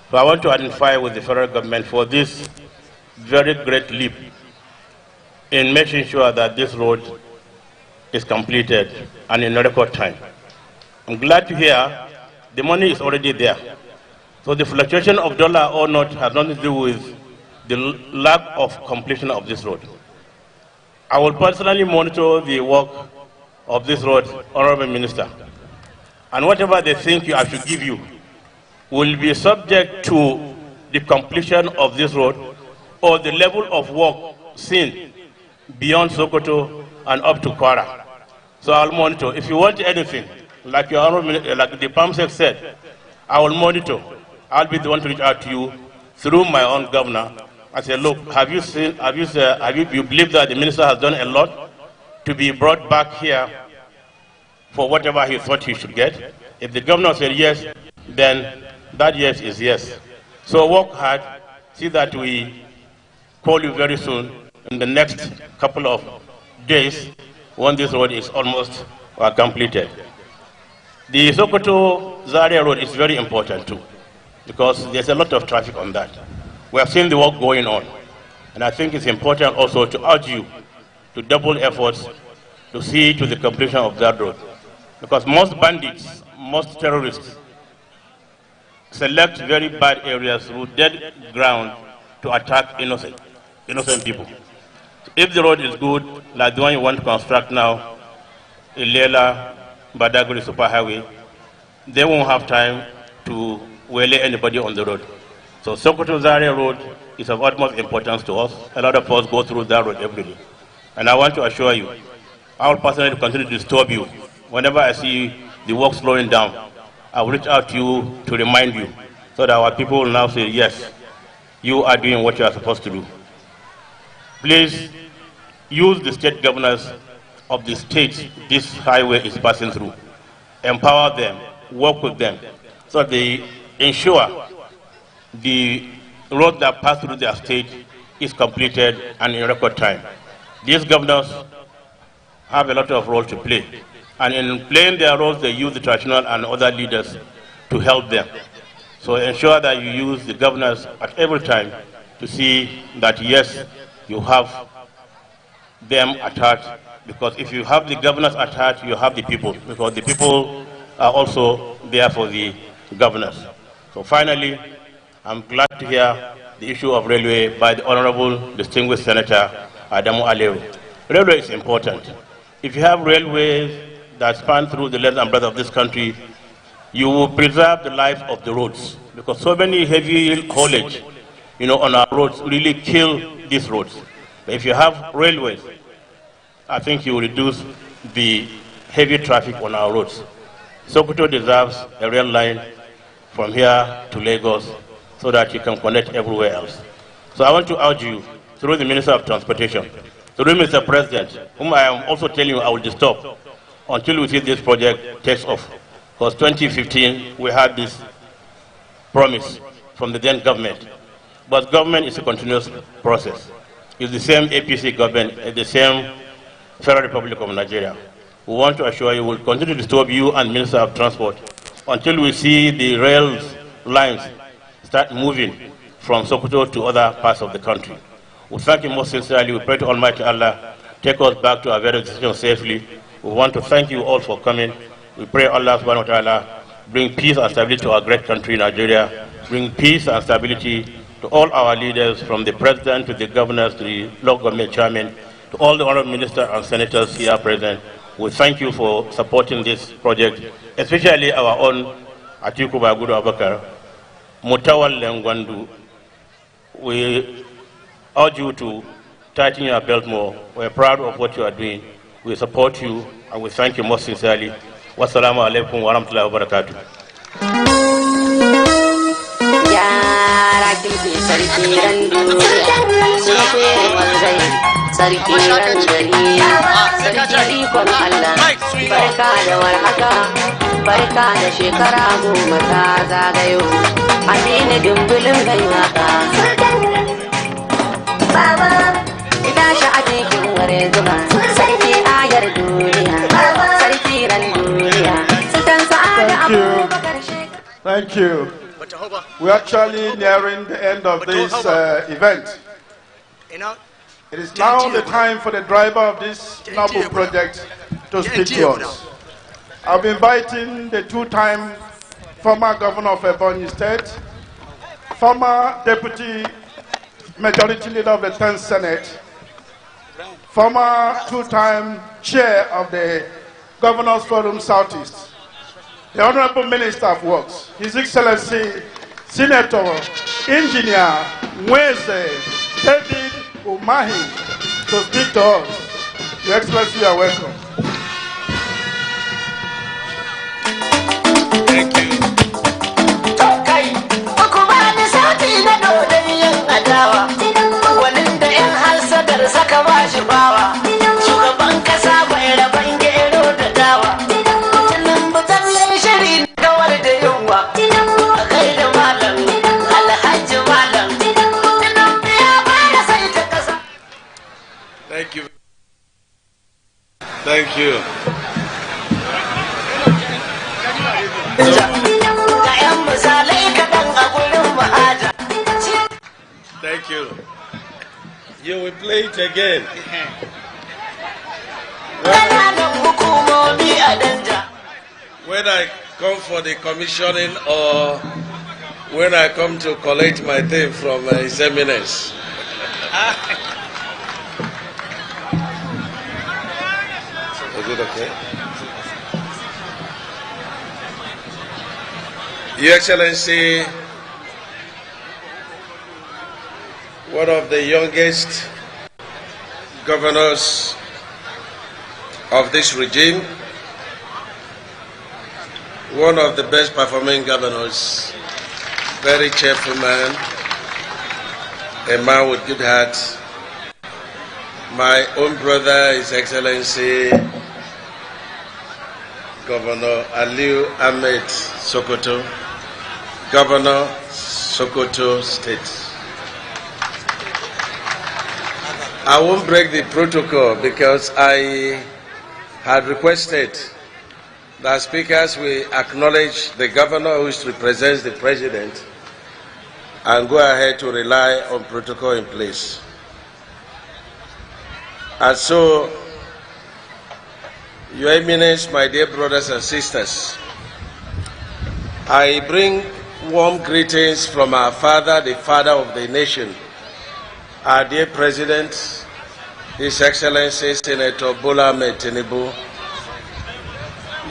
K: So I want to identify with the federal government for this very great leap in making sure that this road is completed and in a record time. I'm glad to hear the money is already there. So the fluctuation of dollar or not has nothing to do with the lack of completion of this road. I will personally monitor the work of this road, Honorable Minister. And whatever they think I should give you will be subject to the completion of this road or the level of work seen beyond Sokoto and up to Kwara. So I'll monitor. If you want anything, like the PAMSEC said, I will monitor. I'll be the one to reach out to you through my own governor. I say, look, you believe that the minister has done a lot to be brought back here for whatever he thought he should get? If the governor said yes, then that yes is yes. So work hard, see that we call you very soon in the next couple of days when this road is almost completed. The Sokoto-Zaria road is very important too, because there's a lot of traffic on that. We have seen the work going on, and I think it's important also to urge you to double efforts to see to the completion of that road, because most bandits, most terrorists select very bad areas with dead ground to attack innocent people. If the road is good, like the one you want to construct now, Ilela, Badagry-Sokoto, they won't have time to waylay anybody on the road. So Sokoto-Zaria road is of utmost importance to us. A lot of us go through that road every day. And I want to assure you, I will personally continue to disturb you. Whenever I see the work slowing down, I will reach out to you to remind you, so that our people will now say, yes, you are doing what you are supposed to do. Please use the state governors of the states this highway is passing through. Empower them, work with them, so that they ensure the road that passes through their state is completed and in record time. These governors have a lot of role to play. And in playing their roles, they use the traditional and other leaders to help them. So ensure that you use the governors at every time to see that, yes, you have them at heart. Because if you have the governors at heart, you have the people. Because the people are also there for the governors. So finally, I'm glad to hear the issue of railway by the Honorable Distinguished Senator Adamu Aleru. Railway is important. If you have railways that span through the length and breadth of this country, you will preserve the life of the roads. Because so many heavy haulage, on our roads really kill these roads. But if you have railways, I think you will reduce the heavy traffic on our roads. Sokoto deserves a rail line from here to Lagos, so that you can connect everywhere else. So I want to urge you, through the Minister of Transportation, through Mr. President, whom I am also telling you I will disturb until we see this project takes off. Because 2015, we had this promise from the then government. But government is a continuous process. It's the same APC government, it's the same Federal Republic of Nigeria. We want to assure you we will continue to disturb you and Minister of Transport until we see the rail lines start moving from Sokoto to other parts of the country. We thank you most sincerely. We pray to Almighty Allah take us back to our very destination safely. We want to thank you all for coming. We pray Allah subhanahu wa ta'ala bring peace and stability to our great country, Nigeria. Bring peace and stability to all our leaders, from the president to the governors to the local government chairman, to all the honorable ministers and senators here present. We thank you for supporting this project, especially our own Atiku Bagudu Abakar, Mutawal Lengwandu. We urge you to tighten your belt more. We're proud of what you are doing. We support you and we thank you most sincerely. Wassalamu alaikum wa rahmatullahi wa barakatuh.
L: Barka da shekara goma ta zagayo, Amina dumbulin gaiwaka. Baba, ita shi a cikin ware zuba, sarki ayar duniya, sarki
C: Thank you. We're actually nearing the end of this event. It is now the time for the driver of this noble project to speak to us. I'll be inviting the two-time former governor of Ebonyi State, former deputy majority leader of the 10th Senate, former two-time chair of the Governors Forum Southeast, the Honorable Minister of Works, His Excellency Senator Engineer Mweze David Umahi, to speak to us. Your Excellency, you are welcome.
D: Thank you. Thank you. Thank you. Thank you. You will play it again. When I come for the commissioning or when I come to collect my thing from His Eminence. Is it okay? Your Excellency, one of the youngest governors of this regime, one of the best performing governors, very cheerful man, a man with good heart. My own brother, His Excellency Governor Aliyu Ahmed Sokoto, Governor Sokoto State. I won't break the protocol because I had requested that speakers will acknowledge the governor who represents the president and go ahead to rely on protocol in place. And so, Your Eminence, my dear brothers and sisters, I bring warm greetings from our father, the father of the nation, our dear President, His Excellency Senator Bola Ahmed Tinubu.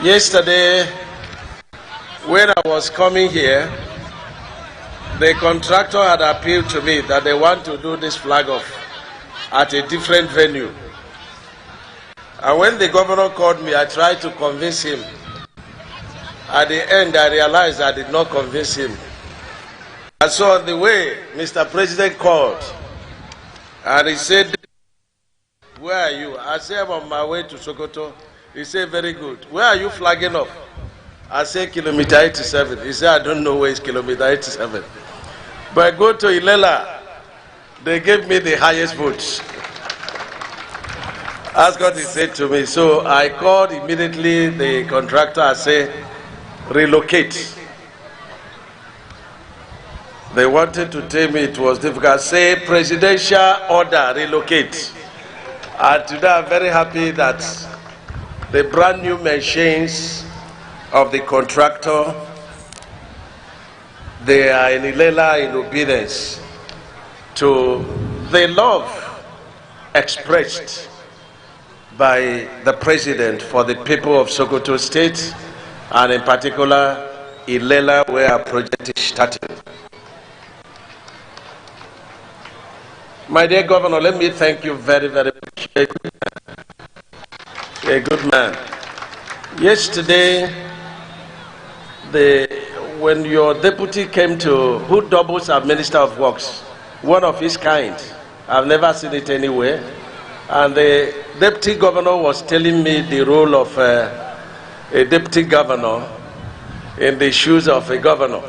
D: Yesterday, when I was coming here, the contractor had appealed to me that they want to do this flag off at a different venue. And when the governor called me, I tried to convince him. At the end, I realized I did not convince him. And so on the way, Mr. President called, and he said, "Where are you?" I said, "I'm on my way to Sokoto." He said, "Very good. Where are you flagging off?" I said, "Kilometer 87. He said, "I don't know where is kilometer 87. But I go to Ilela, they gave me the highest votes. That's what he said to me. So I called immediately the contractor and said, "Relocate." They wanted to tell me it was difficult. Say, "Presidential order, relocate." And today I'm very happy that the brand new machines of the contractor, they are in Ilela in obedience to the love expressed by the President for the people of Sokoto State, and in particular Ilela, where our project is starting. My dear Governor, let me thank you very, very much. A good man. Yesterday, when your deputy came to, who doubles as Minister of Works, one of his kind, I've never seen it anywhere, and the deputy governor was telling me the role of a deputy governor in the shoes of a governor.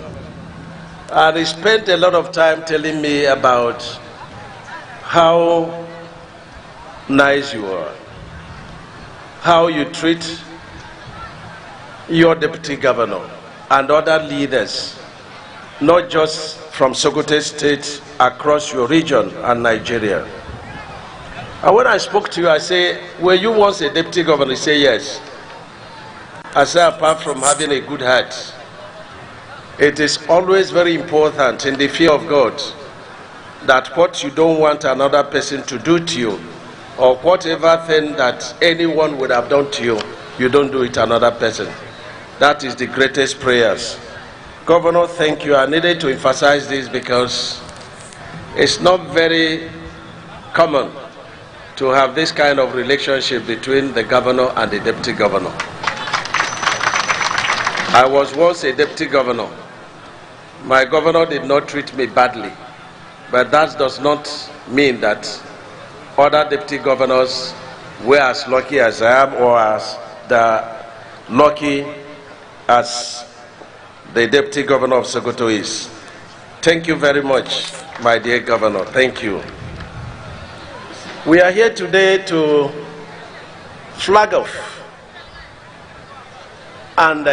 D: And he spent a lot of time telling me about how nice you are, how you treat your deputy governor,
M: and other leaders, not just from Sokoto State, across your region and Nigeria. And when I spoke to you, I say, were you once a deputy governor? You say, yes. I say, apart from having a good heart, it is always very important in the fear of God that what you don't want another person to do to you, or whatever thing that anyone would have done to you, you don't do it to another person. That is the greatest prayers. Governor, thank you. I needed to emphasize this because it's not very common to have this kind of relationship between the governor and the deputy governor. I was once a deputy governor. My governor did not treat me badly, but that does not mean that other deputy governors were as lucky as I am, or as lucky as the deputy governor of Sokoto is. Thank you very much, my dear governor. Thank you. We are here today to flag off and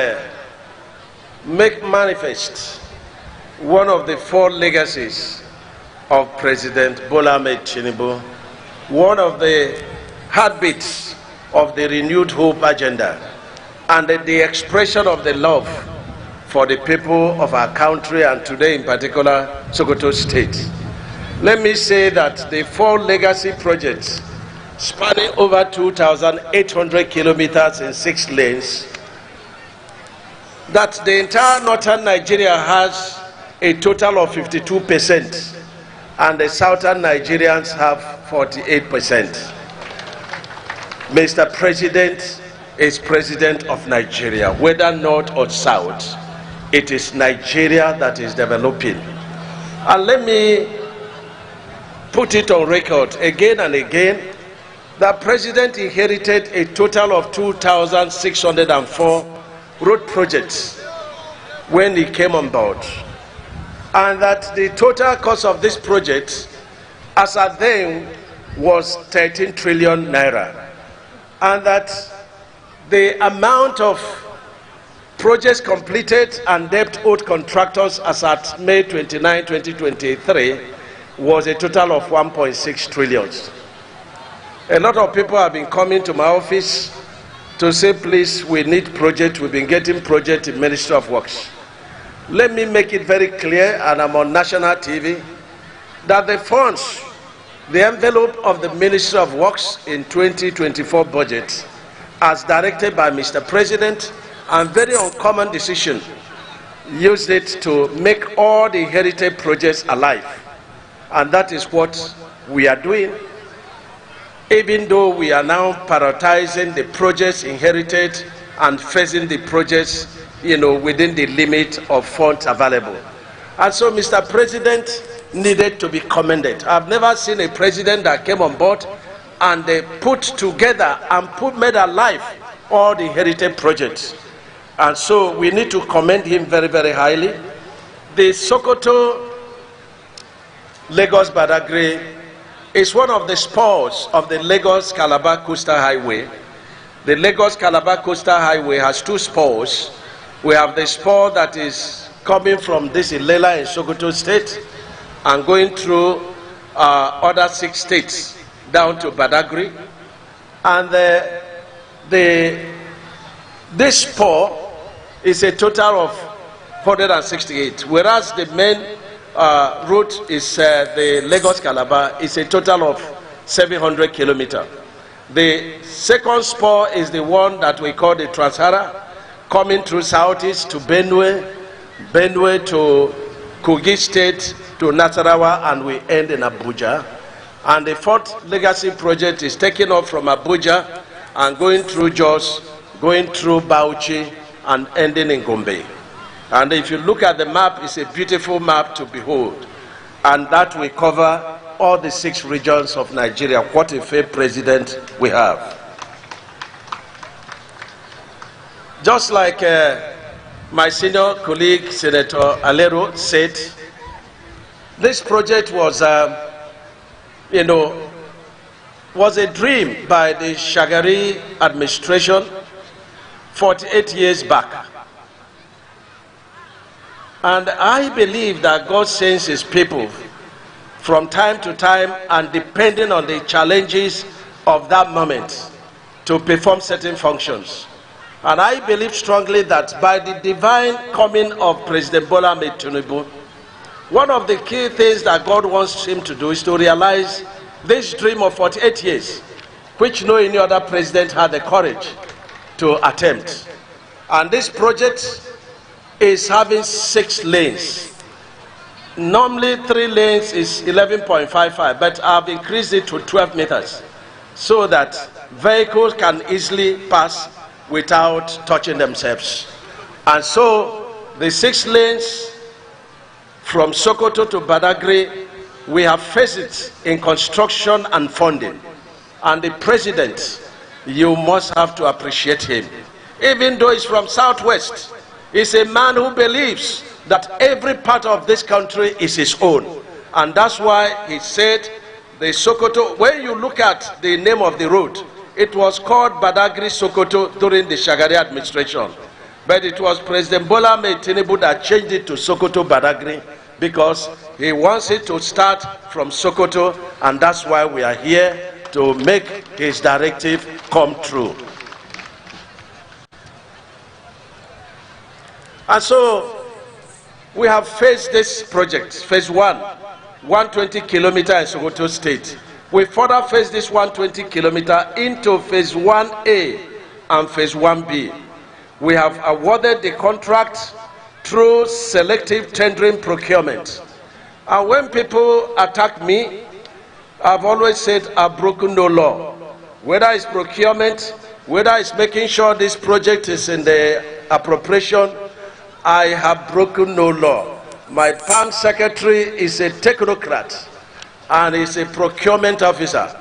M: make manifest one of the 4 legacies of President Bola Ahmed Tinubu, one of the heartbeats of the renewed hope agenda, and the expression of the love for the people of our country, and today in particular Sokoto State. Let me say that the 4 legacy projects spanning over 2,800 kilometers in 6 lanes, that the entire northern Nigeria has a total of 52%, and the southern Nigerians have 48%. Mr. President is President of Nigeria, whether north or south. It is Nigeria that is developing. And let me put it on record again and again, the President inherited a total of 2,604 road projects when he came on board. And that the total cost of this project, as at then, was 13 trillion naira. And that the amount of projects completed and debt owed contractors as at May 29, 2023 was a total of 1.6 trillion. A lot of people have been coming to my office to say, please, we need project. We've been getting project in Ministry of Works. Let me make it very clear, and I'm on national TV, that the funds, the envelope of the Ministry of Works in 2024 budget, as directed by Mr. President, and very uncommon decision, used it to make all the inherited projects alive. And that is what we are doing, even though we are now prioritizing the projects inherited and phasing the projects, within the limit of funds available. And so Mr. President needed to be commended. I've never seen a president that came on board and they put together and made alive all the inherited projects. And so we need to commend him very, very highly. The Sokoto Lagos Badagry is one of the spurs of the Lagos-Calabar Coastal Highway. The Lagos-Calabar Coastal Highway has 2 spurs. We have the spur that is coming from this Ilela in Sokoto State and going through other 6 states down to Badagry. And this spur is a total of 168, whereas the main route is the Lagos-Calabar is a total of 700 kilometers. The second spur is the one that we call the Trans-Sahara, coming through southeast to Benue to Kogi State to Nasarawa, and we end in Abuja. And the 4th legacy project is taking off from Abuja and going through Jos, going through Bauchi, and ending in Gombe. And if you look at the map, it's a beautiful map to behold. And that will cover all the 6 regions of Nigeria. What a fair president we have. Just like my senior colleague, Senator Alero, said, this project was, was a dream by the Shagari administration 48 years back. And I believe that God sends his people from time to time, and depending on the challenges of that moment, to perform certain functions. And I believe strongly that by the divine coming of President Bola Ahmed Tinubu, one of the key things that God wants him to do is to realize this dream of 48 years, which no any other president had the courage to attempt. And this project is having 6 lanes. Normally 3 lanes is 11.55, but I've increased it to 12 meters so that vehicles can easily pass without touching themselves. And so the 6 lanes from Sokoto to Badagry, we have faced it in construction and funding. And the president, you must have to appreciate him. Even though he's from Southwest, he's a man who believes that every part of this country is his own. And that's why he said the Sokoto, when you look at the name of the road, it was called Badagry-Sokoto during the Shagari administration. But it was President Bola Ahmed Tinubu that changed it to Sokoto Badagry, because he wants it to start from Sokoto, and that's why we are here to make his directive come true. And so we have faced this project, phase 1, 120 kilometers in Sokoto State. We further phase this 120 kilometers into phase 1A and phase 1B. We have awarded the contract through selective tendering procurement. And when people attack me, I've always said I've broken no law. Whether it's procurement, whether it's making sure this project is in the appropriation, I have broken no law. My PAM secretary is a technocrat and is a procurement officer.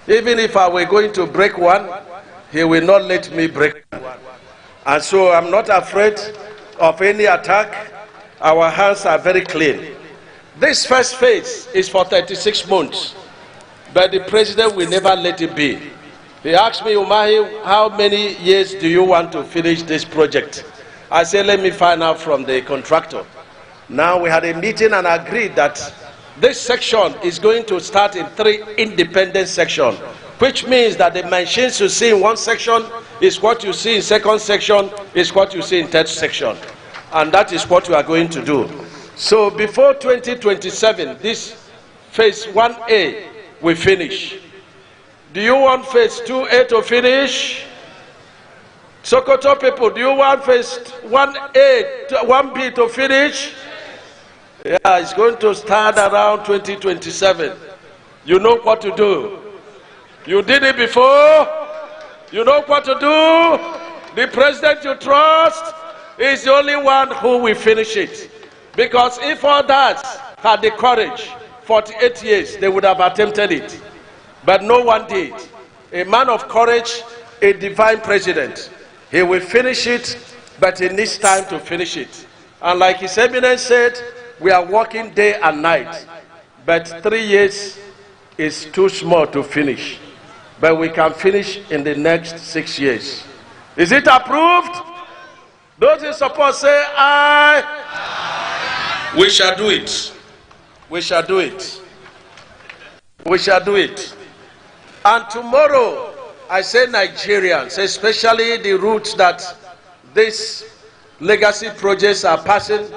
M: Even if I were going to break one, he will not let me break one. And so I'm not afraid of any attack. Our hands are very clean. This first phase is for 36 months, but the president will never let it be. He asked me, Umahi, how many years do you want to finish this project? I said, let me find out from the contractor. Now we had a meeting and agreed that this section is going to start in 3 independent sections, which means that the machines you see in one section is what you see in second section, is what you see in third section. And that is what we are going to do. So before 2027, this phase 1A will finish. Do you want phase 2A to finish? Sokoto people, do you want phase 1A, 1B to finish? Yeah, it's going to start around 2027. You know what to do. You did it before. You know what to do. The president you trust is the only one who will finish it. Because if others had the courage, 48 years, they would have attempted it. But no one did. A man of courage, a divine president. He will finish it, but he needs time to finish it. And like His Eminence said, we are working day and night. But 3 years is too small to finish. But we can finish in the next 6 years. Is it approved? Those in support say aye. We shall do it. We shall do it. We shall do it. And tomorrow, I say Nigerians, especially the routes that these legacy projects are passing.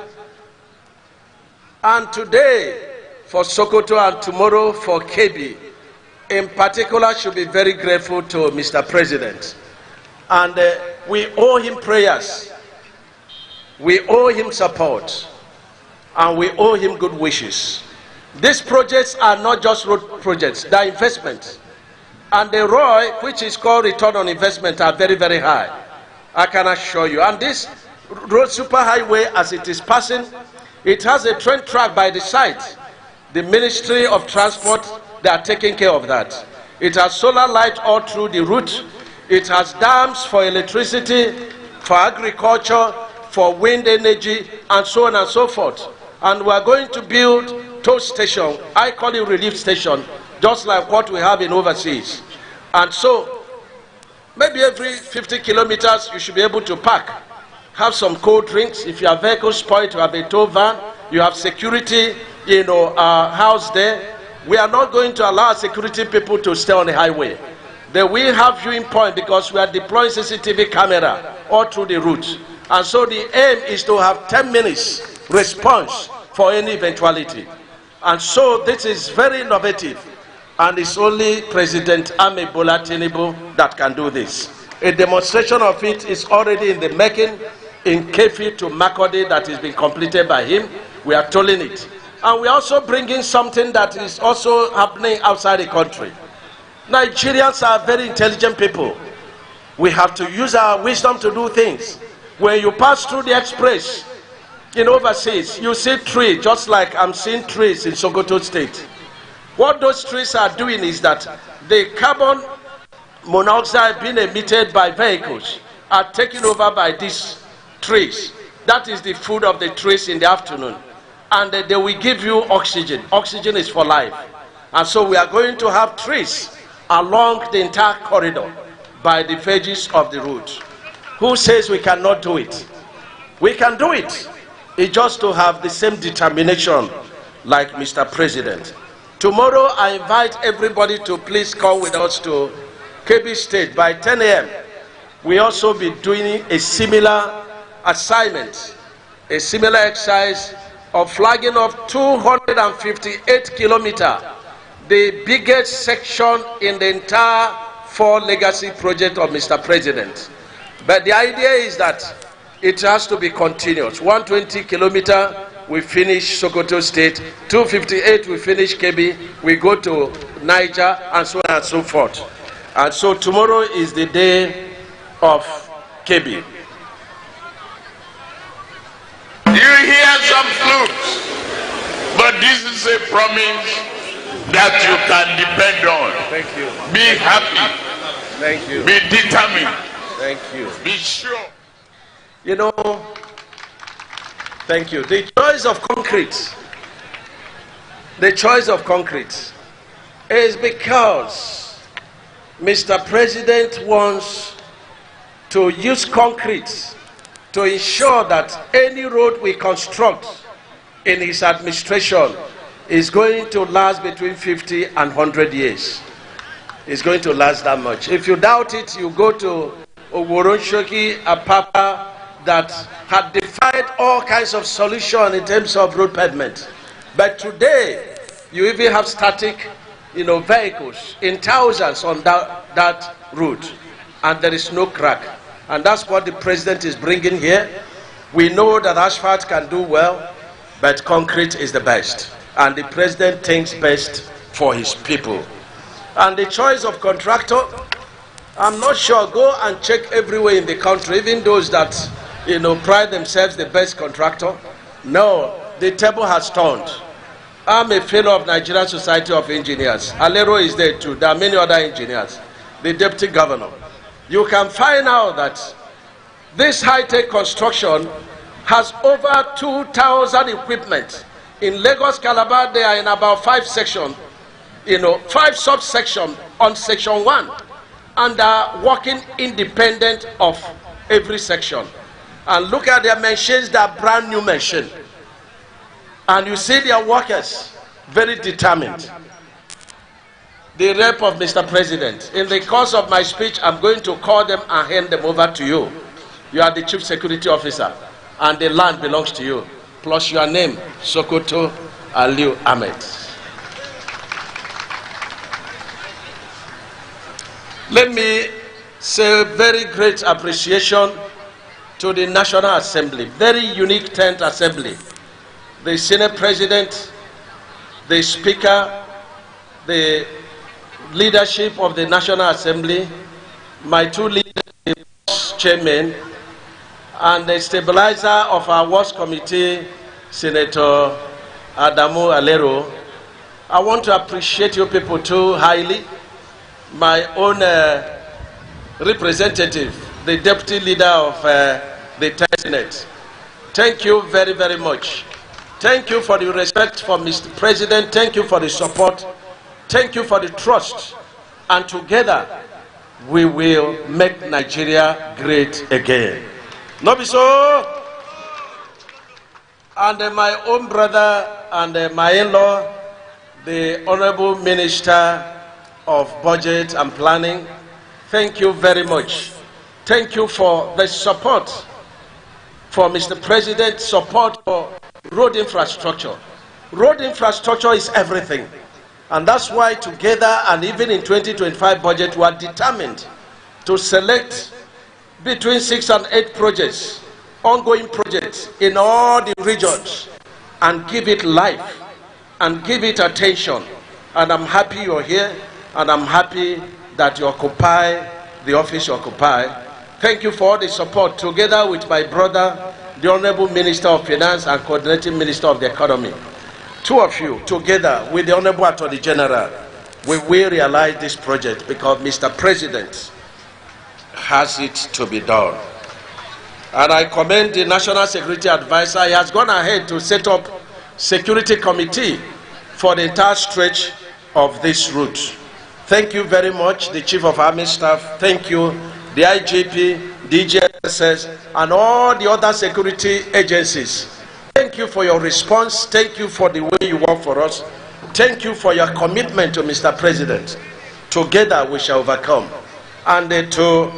M: And today for Sokoto and tomorrow for KB, in particular, should be very grateful to Mr. President. And we owe him prayers. We owe him support. And we owe him good wishes. These projects are not just road projects, they are investments. And the ROI, which is called return on investment, are very, very high. I can assure you. And this road superhighway, as it is passing, it has a train track by the side. The Ministry of Transport, they are taking care of that. It has solar light all through the route. It has dams for electricity, for agriculture, for wind energy, and so on and so forth. And we are going to build tow station, I call it relief station, just like what we have in overseas. And so, maybe every 50 kilometers, you should be able to park have some cold drinks. If your vehicle spoiled, you have a tow van, you have security, house there. We are not going to allow security people to stay on the highway. They will have viewing point because we are deploying CCTV camera all through the route. And so the aim is to have 10 minutes response for any eventuality. And so this is very innovative. And it's only President Ahmed Bola Tinubu that can do this. A demonstration of it is already in the making in Kefi to Makode that is being completed by him. We are tolling it. And we are also bringing something that is also happening outside the country. Nigerians are very intelligent people. We have to use our wisdom to do things. When you pass through the express in overseas, you see trees, just like I'm seeing trees in Sokoto State. What those trees are doing is that the carbon monoxide being emitted by vehicles are taken over by these trees. That is the food of the trees in the afternoon. And they will give you oxygen. Oxygen is for life. And so we are going to have trees along the entire corridor by the edges of the road. Who says we cannot do it? We can do it. It's just to have the same determination like Mr. President. Tomorrow I invite everybody to please come with us to Kebbi State by 10 a.m. We also be doing a similar assignment, a similar exercise of flagging of 258 kilometers, the biggest section in the entire 4 legacy project of Mr. President. But the idea is that it has to be continuous. 120 kilometers, we finish Sokoto State. 258, we finish Kebbi. We go to Niger, and so on and so forth. And so tomorrow is the day of Kebbi.
N: You hear some flukes, but this is a promise that you can depend on.
M: Thank you.
N: Be happy.
M: Thank you.
N: Be determined.
M: Thank you.
N: Be sure.
M: You know, thank you. The choice of concrete is because Mr. President wants to use concrete to ensure that any road we construct in his administration is going to last between 50 and 100 years. It's going to last that much. If you doubt it, you go to Oworonshoki, Apapa, that had defied all kinds of solutions in terms of road pavement. But today, you even have static, vehicles in thousands on that route, and there is no crack. And that's what the president is bringing here. We know that asphalt can do well, but concrete is the best. And the president thinks best for his people. And the choice of contractor, I'm not sure. Go and check everywhere in the country, even those that pride themselves the best contractor. No, the table has turned. I'm a fellow of Nigerian Society of Engineers. Alero is there too. There are many other engineers. The deputy governor. You can find out that this high-tech construction has over 2,000 equipment. In Lagos, Calabar, they are in about 5 sections, 5 subsections on section 1, and are working independent of every section. And look at their machines, they are brand new machines. And you see their workers very determined. The rep of Mr. President, in the course of my speech, I'm going to call them and hand them over to you. You are the Chief Security Officer, and the land belongs to you, plus your name, Sokoto Aliu Ahmed. Let me say very great appreciation to the National Assembly, very unique 10th Assembly, the Senate President, the Speaker, the leadership of the National Assembly, my 2 leaders, the chairman, and the stabilizer of our Works Committee, Senator Adamu Alero. I want to appreciate you people too highly. My own representative, the deputy leader of the Senate. Thank you very, very much. Thank you for the respect for Mr. President. Thank you for the support. Thank you for the trust. And together, we will make Nigeria great again. No be so. And my own brother and my in-law, the Honorable Minister of Budget and Planning, thank you very much. Thank you for the support for Mr. President's support for road infrastructure. Road infrastructure is everything. And that's why together, and even in 2025 budget, we are determined to select between 6 and 8 projects, ongoing projects in all the regions, and give it life and give it attention. And I'm happy you're here, and I'm happy that you occupy the office you occupy. Thank you for all the support, together with my brother, the Honorable Minister of Finance and Coordinating Minister of the Economy. Two of you, together with the Honorable Attorney General, we will realize this project because Mr. President has it to be done. And I commend the National Security Advisor. He has gone ahead to set up security committee for the entire stretch of this route. Thank you very much, the Chief of Army Staff. Thank you, the IGP, DGSS, and all the other security agencies. Thank you for your response. Thank you for the way you work for us. Thank you for your commitment to Mr. President. Together we shall overcome. And to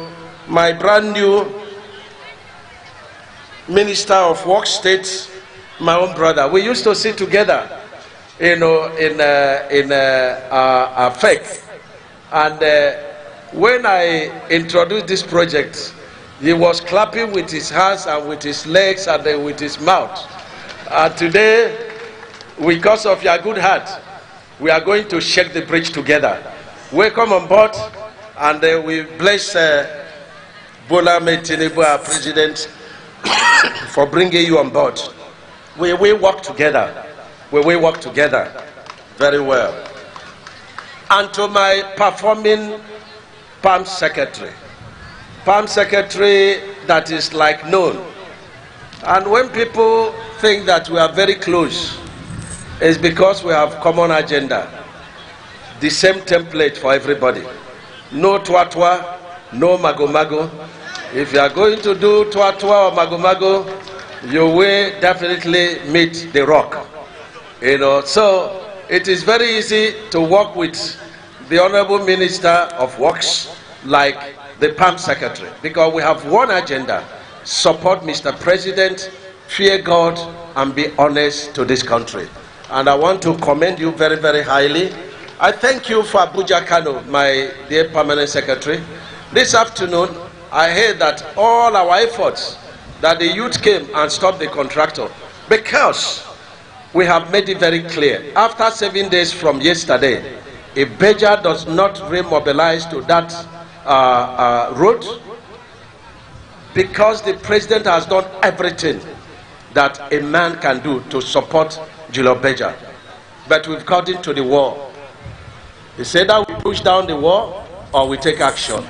M: my brand new Minister of Work State, my own brother, we used to sit together, in faith. And when I introduced this project, he was clapping with his hands and with his legs and with his mouth. Today, because of your good heart, we are going to shake the bridge together. Welcome on board, and we bless Bola Ahmed Tinubu, our president, for bringing you on board. We will work together. We will work together very well. And to my performing PAM secretary that is like known. And when people think that we are very close, it's because we have common agenda. The same template for everybody. No twatwa, no mago-mago. If you are going to do twatwa or mago-mago, you will definitely meet the rock. You know, so it is very easy to work with the Honorable Minister of Works like the PAM Secretary, because we have one agenda: support Mr. President, fear God, and be honest to this country. And I want to commend you very, very highly. I thank you for Abuja Kano, my dear Permanent Secretary. This afternoon, I heard that all our efforts, that the youth came and stopped the contractor, because we have made it very clear. After 7 days from yesterday, if Beja does not remobilize to that road, because the president has done everything that a man can do to support Julio Beja. But we've got into the war. He said that we push down the wall or we take action.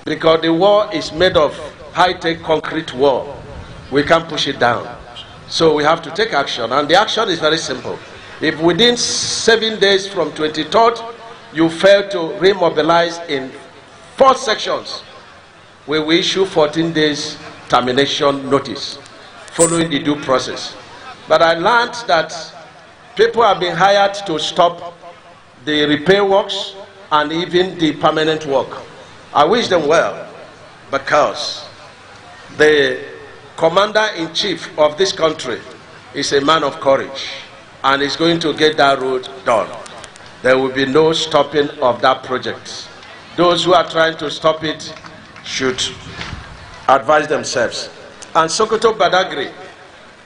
M: Because the wall is made of high-tech concrete wall. We can't push it down. So we have to take action. And the action is very simple. If within 7 days from 23rd, you fail to remobilize in 4 sections, we will issue 14 days termination notice following the due process. But I learned that people have been hired to stop the repair works and even the permanent work. I wish them well, because the commander-in-chief of this country is a man of courage and is going to get that road done. There will be no stopping of that project. Those who are trying to stop it should advise themselves. And Sokoto Badagry,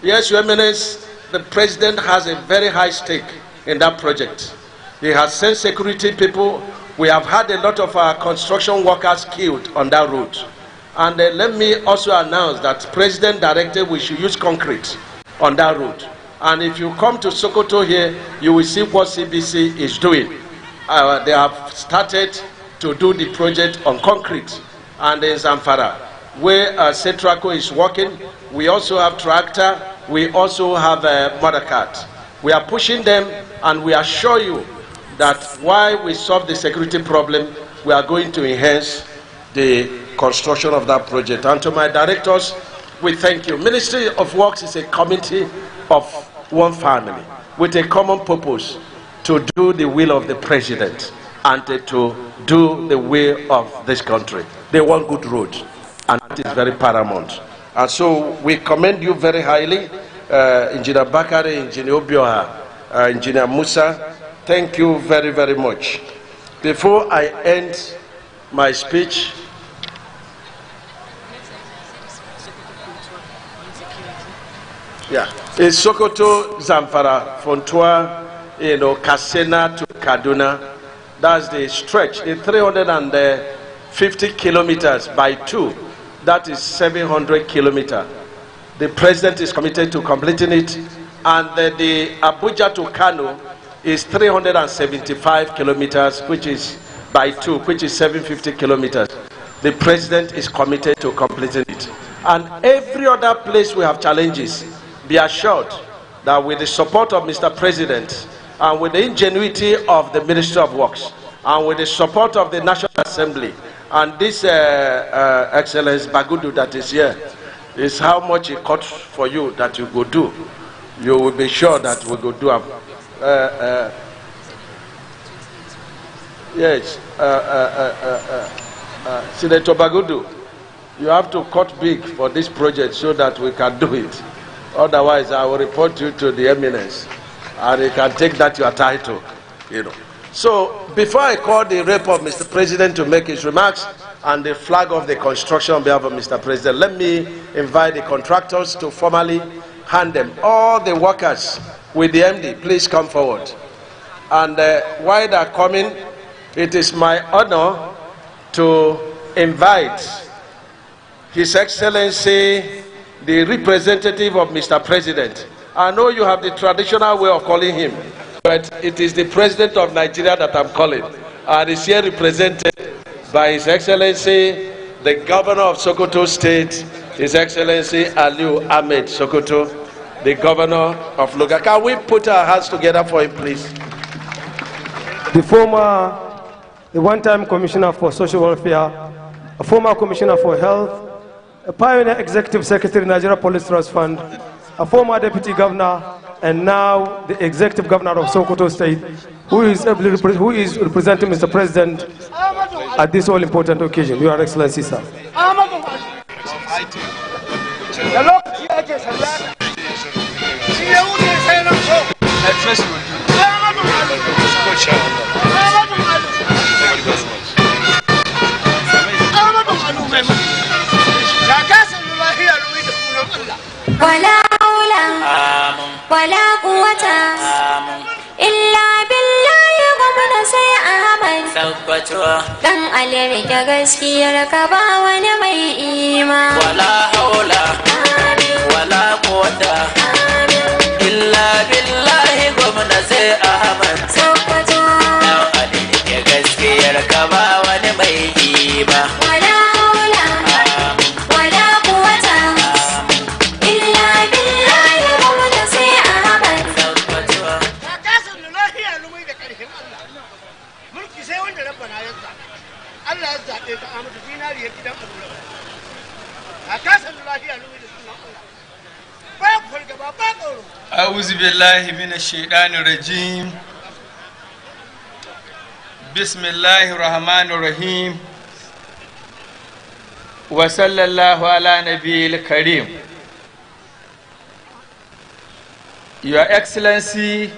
M: yes, Your Eminence, the president has a very high stake in that project. He has sent security people. We have had a lot of our construction workers killed on that road. And let me also announce that the president directed we should use concrete on that road. And if you come to Sokoto here, you will see what CBC is doing. They have started to do the project on concrete. And in Zamfara, where Cetraco is working, we also have tractor, we also have mother cart. We are pushing them, and we assure you that while we solve the security problem, we are going to enhance the construction of that project. And to my directors, we thank you. Ministry of Works is a committee of one family with a common purpose to do the will of the president and to do the will of this country. They want good roads, and it is very paramount. And so we commend you very highly, Engineer Bakari, Engineer Obioha, Engineer Musa. Thank you very, very much. Before I end my speech, in Sokoto, Zamfara, Fontua, Kasena to Kaduna, that's the stretch, the 350 kilometers by 2, that is 700 kilometers. The president is committed to completing it, and the Abuja to Kano is 375 kilometers, which is by 2, which is 750 kilometers. The president is committed to completing it. And every other place we have challenges, be assured that with the support of Mr. President and with the ingenuity of the Ministry of Works and with the support of the National Assembly and this Excellence Bagudu that is here, is how much it costs for you that you go do. You will be sure that we go do. Yes, Senator Bagudu, you have to cut big for this project so that we can do it. Otherwise, I will report you to the eminence, and you can take that your title, So, before I call the rep of Mr. President to make his remarks and the flag of the construction on behalf of Mr. President, let me invite the contractors to formally hand them. All the workers with the MD, please come forward. And while they're coming, it is my honor to invite His Excellency, the representative of Mr. President. I know you have the traditional way of calling him, but it is the President of Nigeria that I'm calling. And is here represented by His Excellency, the Governor of Sokoto State, His Excellency Aliu Ahmed Sokoto, the Governor of Loga. Can we put our hands together for him, please?
B: The one-time Commissioner for Social Welfare, a former Commissioner for Health, a pioneer Executive Secretary, Nigeria Police Trust Fund, a former Deputy Governor, and now the Executive Governor of Sokoto State, who is representing Mr. President at this all-important occasion. Your Excellency, sir.
O: ولا حول ولا قوة إلا بالله ومن سيئة dan alirke gaskiyar ka ba wani mai ima wala haula wala quwwata illa billahi gwamna sai ahmad dan alirke gaskiyar ka ba wani mai ima wala haula wala quwwata illa billahi gwamna sai ahmad mulki sai wanda rabbana ya Allah ya zaɓe ka Ahmadu Zinari ya gidan Abdullah. A kasan lafiya lumi da sunan Allah. Ba fargaba ba tsoro.
P: A'udhu billahi minash shaitanir rajim. Bismillahir rahmanir rahim. Wa sallallahu ala nabiyil karim. Your Excellency,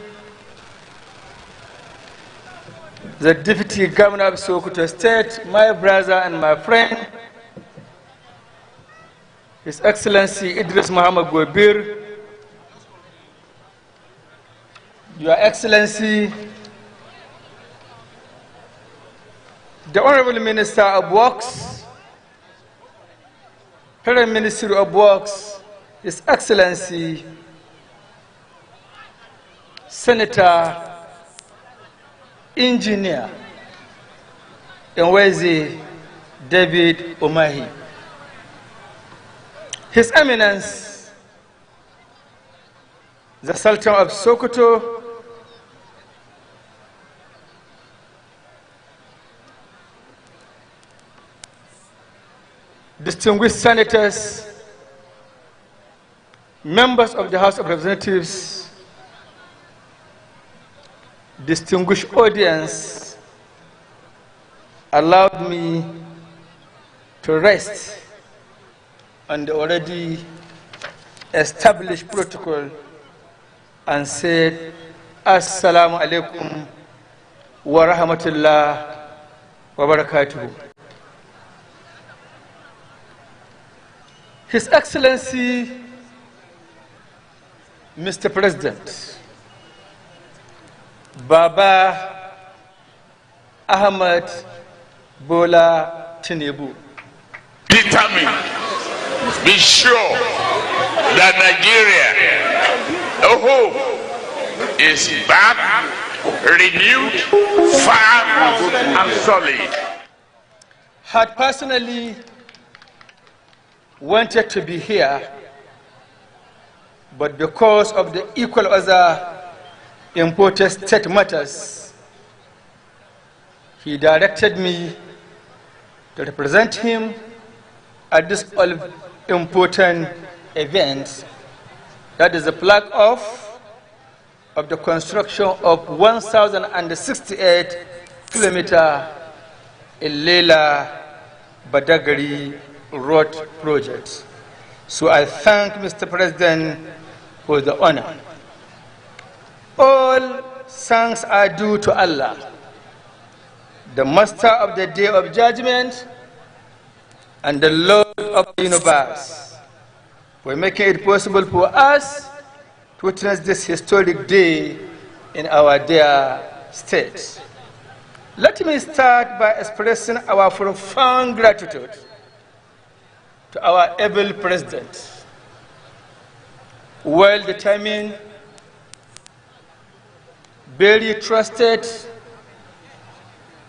P: the Deputy Governor of Sokoto State, my brother and my friend, His Excellency Idris Muhammad Gobir, Your Excellency, the Honorable Minister of Works, Federal Ministry of Works, His Excellency, Senator, Engineer Nwezi David Umahi, His Eminence, the Sultan of Sokoto, distinguished senators, members of the House of Representatives, distinguished audience, allowed me to rest on the already established protocol and said, Assalamu alaikum wa rahmatullah wa barakatuhu. His Excellency, Mr. President, Baba Ahmed Bola Tinubu,
N: determined, be sure that Nigeria, a hope, is back, renewed, firm, and solid.
P: Had personally wanted to be here, but because of the equal other important state matters, he directed me to represent him at this all-important event, that is the flag off of the construction of 1,068 kilometer Ilela Badagry road project. So I thank Mr. President for the honor. All thanks are due to Allah, the Master of the Day of Judgment and the Lord of the universe, for making it possible for us to witness this historic day in our dear state. Let me start by expressing our profound gratitude to our able president, well-determined, very trusted,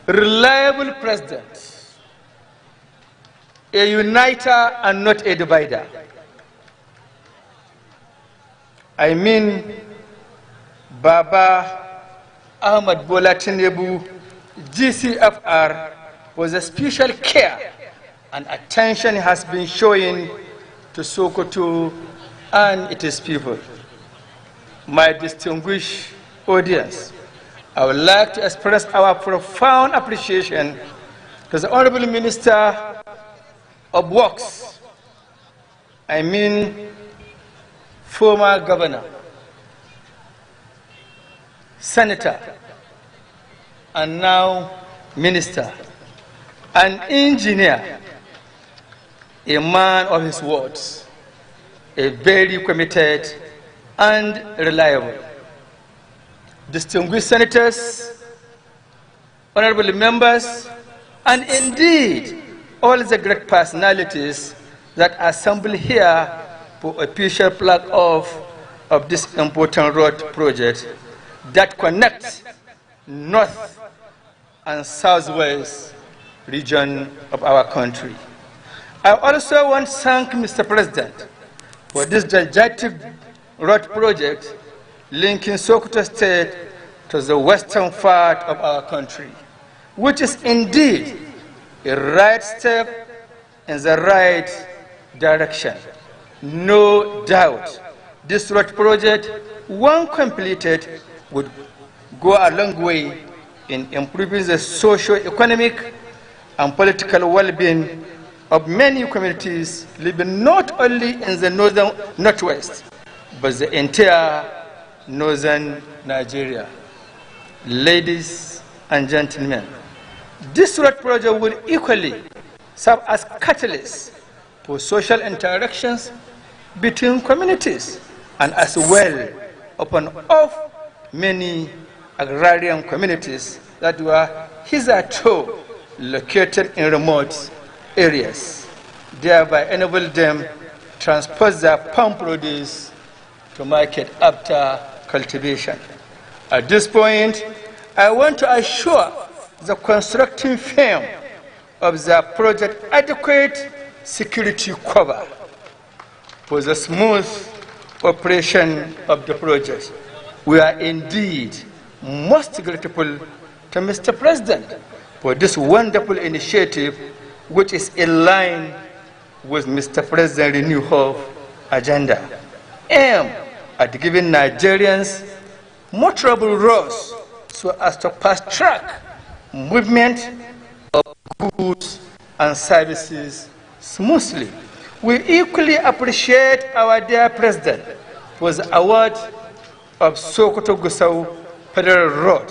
P: reliable president, a uniter and not a divider. I mean, Baba Ahmed Bola Tinubu, GCFR, was a special care and attention has been showing to Sokoto and its people. My distinguished audience, I would like to express our profound appreciation to the Honorable Minister of Works, I mean former governor, senator, and now minister, an engineer, a man of his words, a very committed and reliable. Distinguished senators, honorable members, and indeed all the great personalities that assemble here for official flag off of this important road project that connects north and southwest region of our country. I also want to thank Mr. President for this gigantic road project linking Sokoto State to the western part of our country, which is indeed a right step in the right direction. No doubt, this road project, when completed, would go a long way in improving the socio-economic and political well-being of many communities living not only in the northwest, but the entire northern Nigeria. Ladies and gentlemen, this road project will equally serve as catalyst for social interactions between communities and as well open up many agrarian communities that were hitherto located in remote areas, thereby enable them transport their farm produce to market after cultivation. At this point, I want to assure the constructing firm of the project adequate security cover for the smooth operation of the project. We are indeed most grateful to Mr. President for this wonderful initiative, which is in line with Mr. President's Renew Hope agenda. aim at giving Nigerians motorable roads so as to fast-track movement of goods and services smoothly. We equally appreciate our dear President for the award of Sokoto Gusau Federal Road,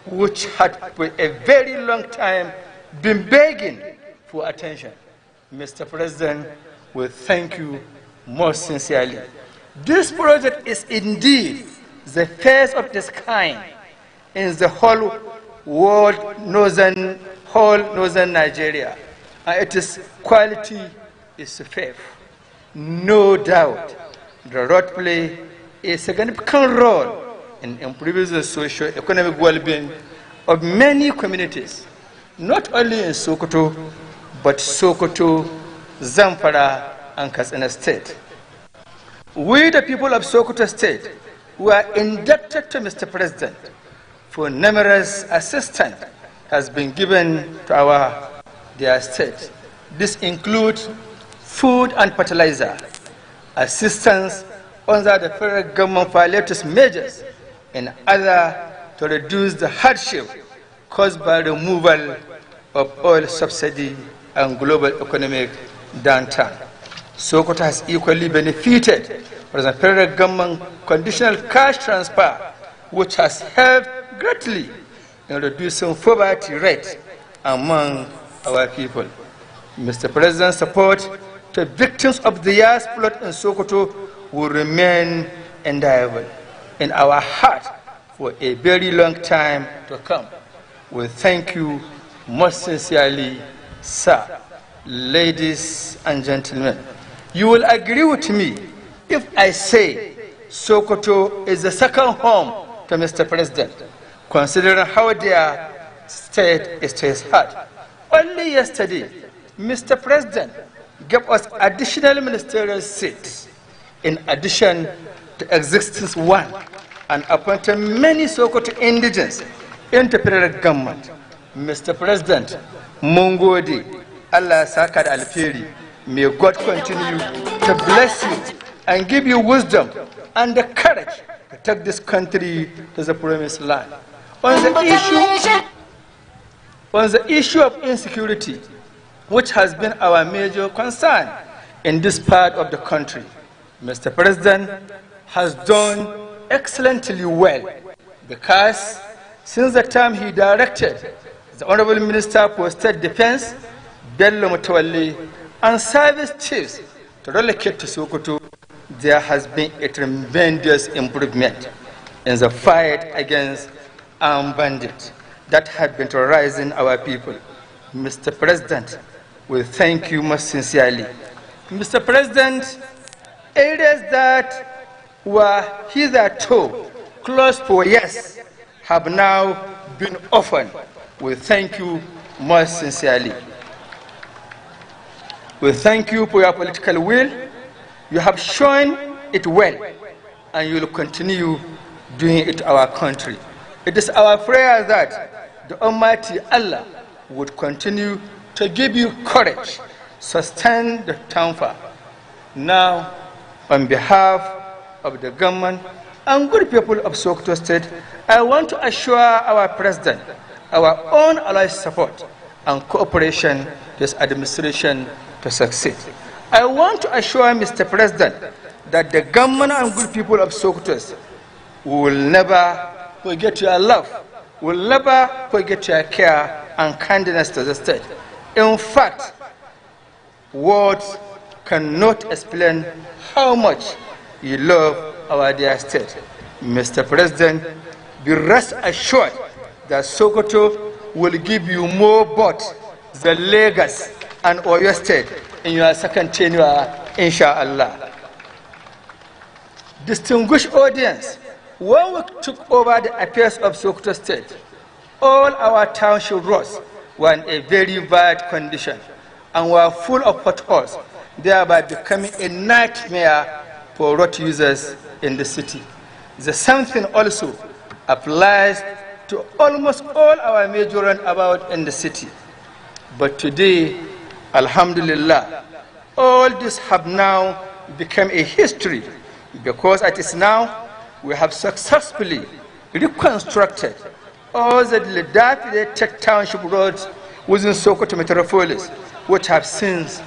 P: which had for a very long time been begging for attention. Mr. President, we thank you most sincerely. This project is indeed the first of its kind in the whole world, northern Nigeria, and its quality is superb. No doubt, the road play a significant role in improving the socio-economic well-being of many communities, not only in Sokoto, but Sokoto, Zamfara, and Katsina State. We, the people of Sokoto State, we are indebted to Mr. President for numerous assistance has been given to their state. This includes food and fertilizer, assistance under the federal government for latest measures, and other to reduce the hardship caused by removal of oil subsidy and global economic downturn. Sokoto has equally benefited from the federal government conditional cash transfer, which has helped greatly in reducing poverty rate among our people. Mr. President's support to victims of the year's flood in Sokoto will remain inviolable in our heart for a very long time to come. We thank you most sincerely, sir. Ladies and gentlemen, you will agree with me if I say Sokoto is the second home to Mr. President, considering how their state is to his heart. Only yesterday, Mr. President gave us additional ministerial seats in addition to existing one, and appointed many Sokoto indigents into federal government. Mr. President, Mungodi, Allah Sakad Alferi, may God continue to bless you and give you wisdom and the courage to take this country to the promised land. On the issue of insecurity, which has been our major concern in this part of the country, Mr. President has done excellently well, because since the time he directed the Honorable Minister for State Defense, Bello Mutawalli, and service chiefs to relocate to Sokoto, there has been a tremendous improvement in the fight against armed bandits that have been terrorizing our people. Mr. President, we thank you most sincerely. Mr. President, areas that were hitherto closed for years have now been opened. We thank you most sincerely. We thank you for your political will. You have shown it well, and you will continue doing it to our country. It is our prayer that the Almighty Allah would continue to give you courage, sustain the temper. Now, on behalf of the government and good people of Sokoto State, I want to assure our President our own allies' support and cooperation with this administration to succeed. I want to assure Mr. President that the government and good people of Sokoto will never forget your love, will never forget your care and kindness to the state. In fact, words cannot explain how much you love our dear state. Mr. President, be rest assured that Sokoto will give you more votes than Lagos and Oyo State in your second tenure, inshallah. Distinguished audience, when we took over the affairs of Sokoto State, all our township roads were in a very bad condition and were full of potholes, thereby becoming a nightmare for road users in the city. The same thing also applies to almost all our major roundabouts in the city. But today, alhamdulillah, all this have now become a history because it is now we have successfully reconstructed all the dilapidated township roads within Sokoto metropolis, which have since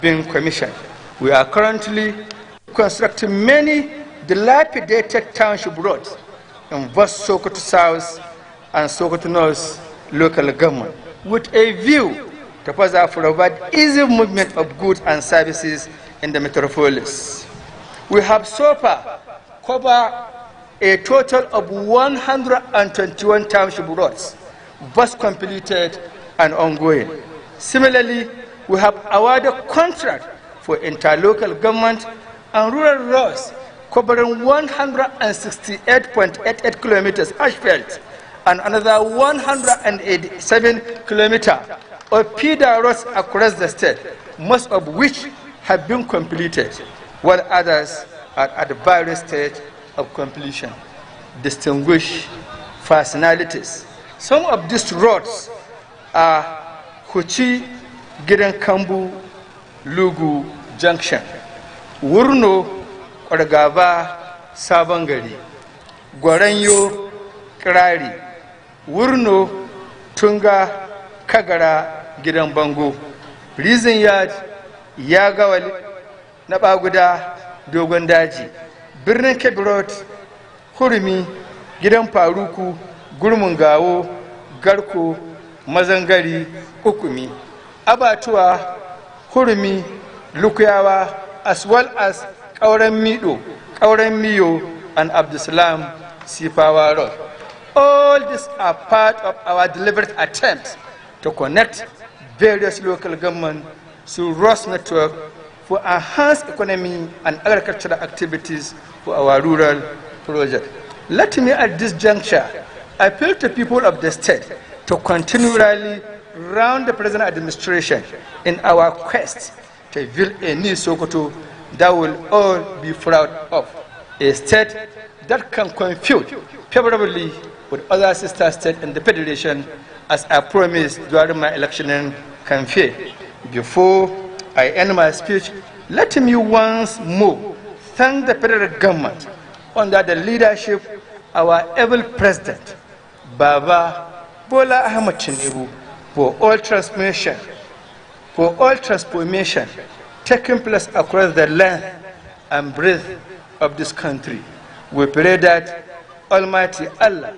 P: been commissioned. We are currently constructing many dilapidated township roads in both Sokoto South and Sokoto North local government, with a view to further provide easy movement of goods and services in the metropolis. We have so far covered a total of 121 township roads, both completed and ongoing. Similarly, we have awarded contract for interlocal government and rural roads covering 168.88 kilometers asphalt and another 187 kilometers of feeder roads across the state, most of which have been completed, while others are at the various stage of completion. Distinguished personalities. Some of these roads are Kuchi, Gidan Kambu, Lugu Junction, Wurno, Orgava, Sabangari, Gwaranyo, Krari, Wurno, Tunga, Kagara, Gidan Bango, Reason Yard, Yagawali, Nabaguda, Dogon Daji, Birnin Kebbi Road, Hurumi, Gidan Faruku, Gurmungawo, Garko, Mazangari, Ukumi, Abatua, Hurumi, Lukuyawa, as well as Kauren Mido, Kauren Mio, and Abdusalam Sipawa Road. All these are part of our deliberate attempt to connect various local governments through road network for enhanced economy and agricultural activities for our rural project. Let me at this juncture appeal to people of the state to continually round the present administration in our quest to build a new Sokoto that will all be proud of. A state that can compete favorably with other sister states in the Federation, as I promised during my election campaign. Before I end my speech, let me once more thank the federal government under the leadership of our able president, Baba Bola Ahmed Tinubu, for all transformation taking place across the length and breadth of this country. We pray that Almighty Allah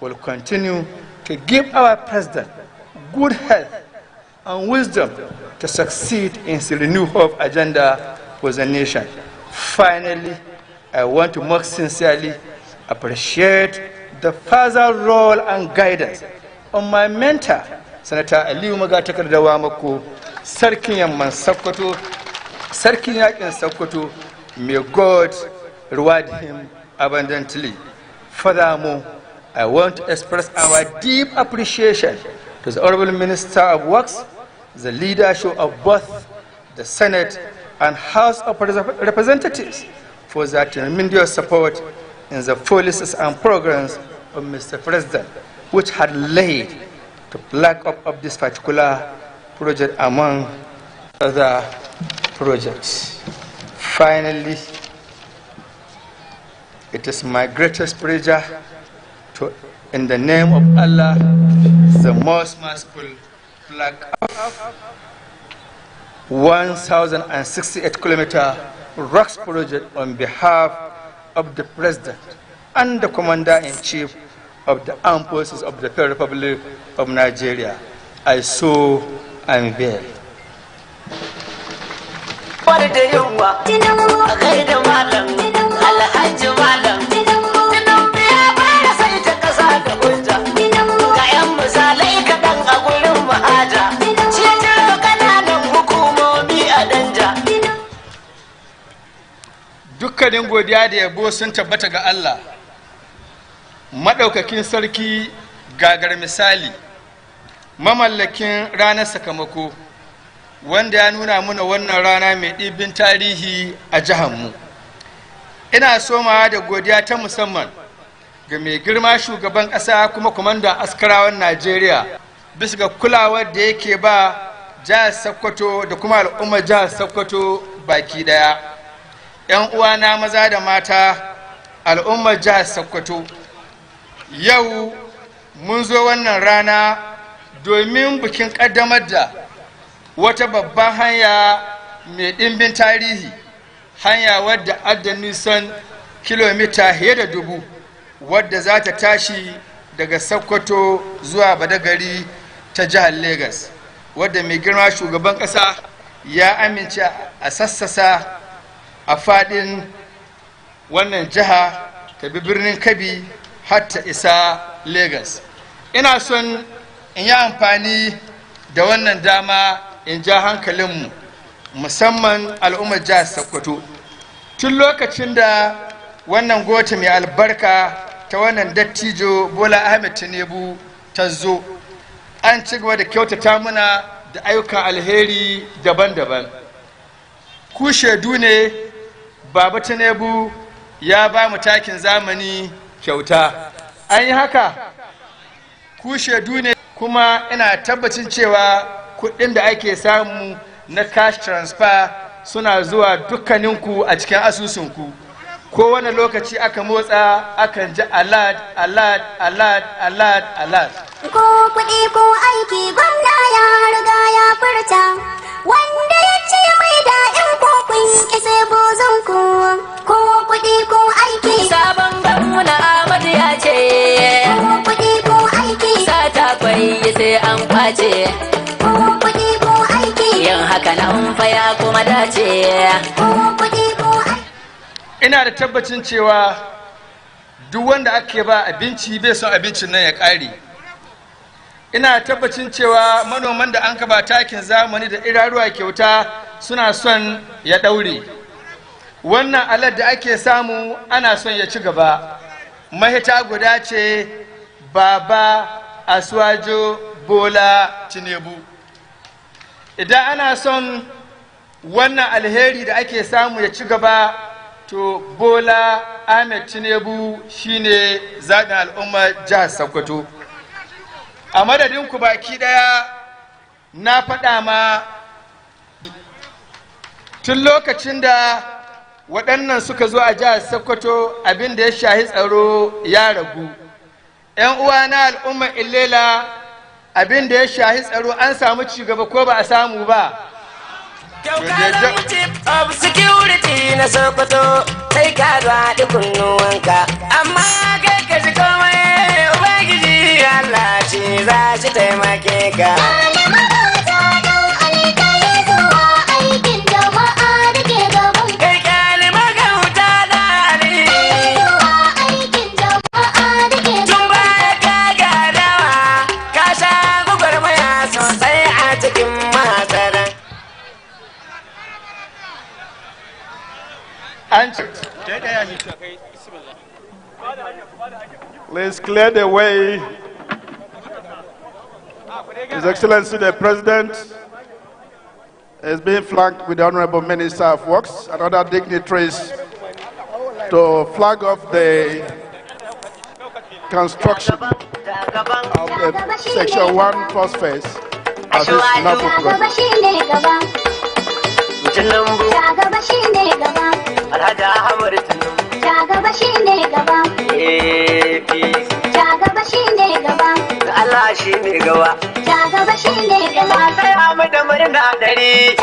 P: will continue to give our president good health and wisdom to succeed in the renewed hope agenda for the nation. Finally, I want to most sincerely appreciate the further role and guidance of my mentor, Senator Aliyu Magatakar Dawamako, Sarkin Yamman Sokoto, Sarkin Yakin Sokoto. May God reward him abundantly. Furthermore, I want to express our deep appreciation to the Honorable Minister of Works, the leadership of both the Senate and House of Representatives for their tremendous support in the policies and programs of Mr. President, which had laid the flag of this particular project among other projects. Finally, it is my greatest pleasure to, in the name of Allah, the most merciful, flag of 1,068-kilometer rocks project on behalf of the President and the Commander-in-Chief of the Armed Forces of the Federal Republic of Nigeria. I so unveil. Dukkanin godiya da yabo sun tabbata ga Allah, maɗaukakin sarki gagar misali, mamallakin ranar sakamako, wanda ya nuna muna wannan rana mai ɗibbin tarihi a jihanmu. Ina somawa da godiya ta musamman ga mai girma shugaban ƙasa kuma kwamandan askarawan Najeriya bisa ga kulawar da yake ba jihar Sokoto da kuma al'ummar jihar Sokoto baki ɗaya. 'yan uwana maza da mata, al'ummar jihar Sokoto, yau mun zo wannan rana domin bikin ƙaddamar da wata babban hanya mai ɗimbin tarihi, hanya wadda adda nisan kilomita fiye da 1000, wadda za ta tashi daga Sokoto zuwa Badagry ta jihar Lagos, wadda mai girma shugaban ƙasa ya amince a sassasa a faɗin wannan jiha ta bi birnin Kebbi har ta isa Lagos. Ina son in yi amfani da wannan dama in ja hankalinmu, musamman al'ummar jihar Sokoto. Tun lokacin da wannan gota mai albarka ta wannan dattijo Bola Ahmed Tinubu ta zo, an ci gaba da kyautata muna da ayyukan alheri daban-daban. Ku shaidu ne, Baba Tinubu ya ba mu takin zamani kyauta. An yi haka? Ku shaidu ne, kuma ina tabbacin cewa kuɗin da ake samu na cash transfer suna zuwa dukkaninku a cikin asusunku. Kowane lokaci aka motsa akan ji alert, alert, alert, alert, alert.
Q: Ko kuɗi ko aiki gwamna ya riga ya furta, wanda ya ce mai daɗin ko kun ki sai bozonku. Ko kuɗi ko aiki
L: sabon gwamna Ahmad ya ce,
Q: ko kuɗi ko aiki
L: sata kwai sai an kwace.
Q: Ko kuɗi ko aiki
L: yin haka nan fa ya kuma dace.
Q: Ko kuɗi ko aiki.
P: Ina da tabbacin cewa duk wanda ake ba abinci bai son abincin nan ya ƙare. Ina tabbacin cewa manoman da an kaba takin zamani da iraruwa kyauta suna son ya ɗaure. Wannan alat da ake samu ana son ya ci gaba. Mahita guda ce, Baba Asuwajo Bola Tinubu. Idan ana son wannan alheri da ake samu ya ci gaba, to Bola Ahmed Tinubu shine zaɓin al'ummar jihar Sokoto. A madadinku baki ɗaya na faɗa ma tun lokacin da waɗannan suka zo a jihar Sokoto abin da ya shahi tsaro ya ragu. 'Yan uwa na al'ummar Ilela, abin da ya shahi tsaro an samu cigaba ko ba a samu ba?
D: Kyaukalar chief of security na Sokoto sai ka zaɗi kunnuwanka, amma kai ka ji komai Ubangiji Allah ce za shi taimake ka. Kai kyali magauta da Ali, tun baya ka gadawa ka sha gwagwarmaya sosai a cikin matsaran.
C: Please clear the way. His Excellency the President is being flanked with the Honorable Minister of Works and other dignitaries to flag off the construction of the Section 1 first phase of this NAPO project.
D: Allah shi ne gaba. Sai hamu da murna dare.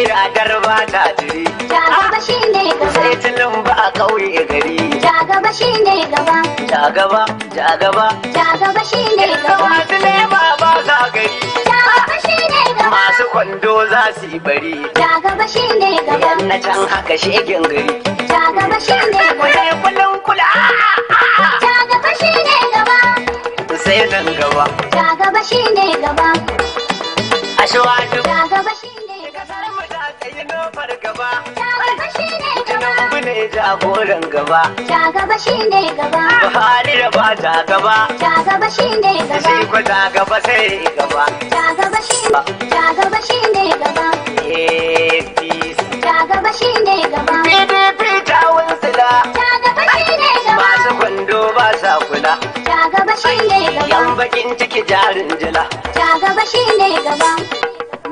D: Iradar ba ta jiri. Sai tunan ba a ƙauye gari.
Q: Jagaba shi ne gaba.
D: Jagaba, jagaba.
Q: Jagaba shi ne gaba.
D: Masu nema ba sa gari.
Q: Jagaba shi ne gaba.
D: Masu kwando za su yi bari.
Q: Jagaba shi ne gaba.
D: Yan na can haka shegen gari.
Q: Jagaba shi ne gaba.
D: Kullum kula.
Q: Jagaba shi ne gaba.
D: Sai nan gaba.
Q: Jagaba shi ne gaba.
D: Ashwatu.
Q: Jagaba shi ne gaba.
D: Yi nofar gaba.
Q: Jagaba shi ne gaba.
D: Tinubu ne jagoran gaba.
Q: Jagaba shi ne gaba.
D: Buhari da ba ta gaba.
Q: Jagaba shi ne gaba.
D: Sai ko ta gaba sai gaba.
Q: Jagaba shi ne gaba.
D: APC.
Q: Jagaba shi ne gaba.
D: PDP ta wunsila.
Q: Jagaba shi ne gaba.
D: Masu kwando ba sa kula.
Q: Jagaba shi ne gaba.
D: Yan bakin ciki jarin jila.
Q: Jagaba shi ne gaba.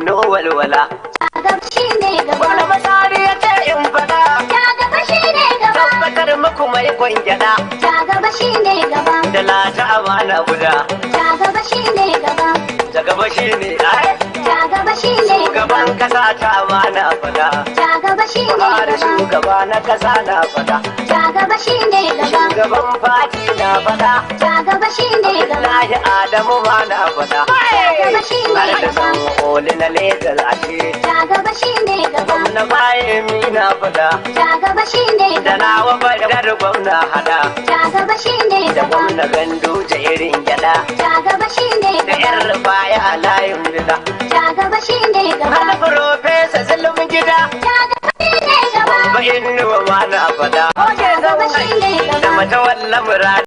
D: No walwala.
Q: Jagaba shi ne gaba.
D: Wani masari ya ce in fada.
Q: Ja gaba shine gaba.
D: Tabbatar muku mai kwangyada.
Q: Ja gaba shine gaba.
D: Da lata amana guda.
Q: Ja gaba shine gaba.
D: Ja gaba shine ai.
Q: Ja gaba shine gaba.
D: Shugaban kasa ta amana fada.
Q: Ja gaba shine
D: Buhari
Q: gaba.
D: shugaba na kasa na fada.
Q: Ja gaba shine gaba.
D: Shugaban fati na fada.
Q: Ja gaba shine gaba.
D: Abdullahi Adamu ma na fada.
Q: Ja gaba shine
D: Har da
Q: gaba.
D: san oli na Legas ashe.
Q: Ja gaba shine gaba.
D: Gwamna Bayemi na fada.
Q: Ja gaba shine
D: Da
Q: gaba.
D: nawa badar gwamna hada.
Q: Ja gaba shine
D: Da
Q: gaba.
D: gwamna gandu da irin gyada.
Q: Ja gaba shine
D: Da
Q: gaba.
D: yan rufaya a layin bida.
Q: Ja gaba shine gaba.
D: Hana Profesa Zulum gida.
Q: Ja gaba shine gaba.
D: Ba inuwa ma na fada.
Q: Ja gaba shine gaba.
D: Da mata wallan murad.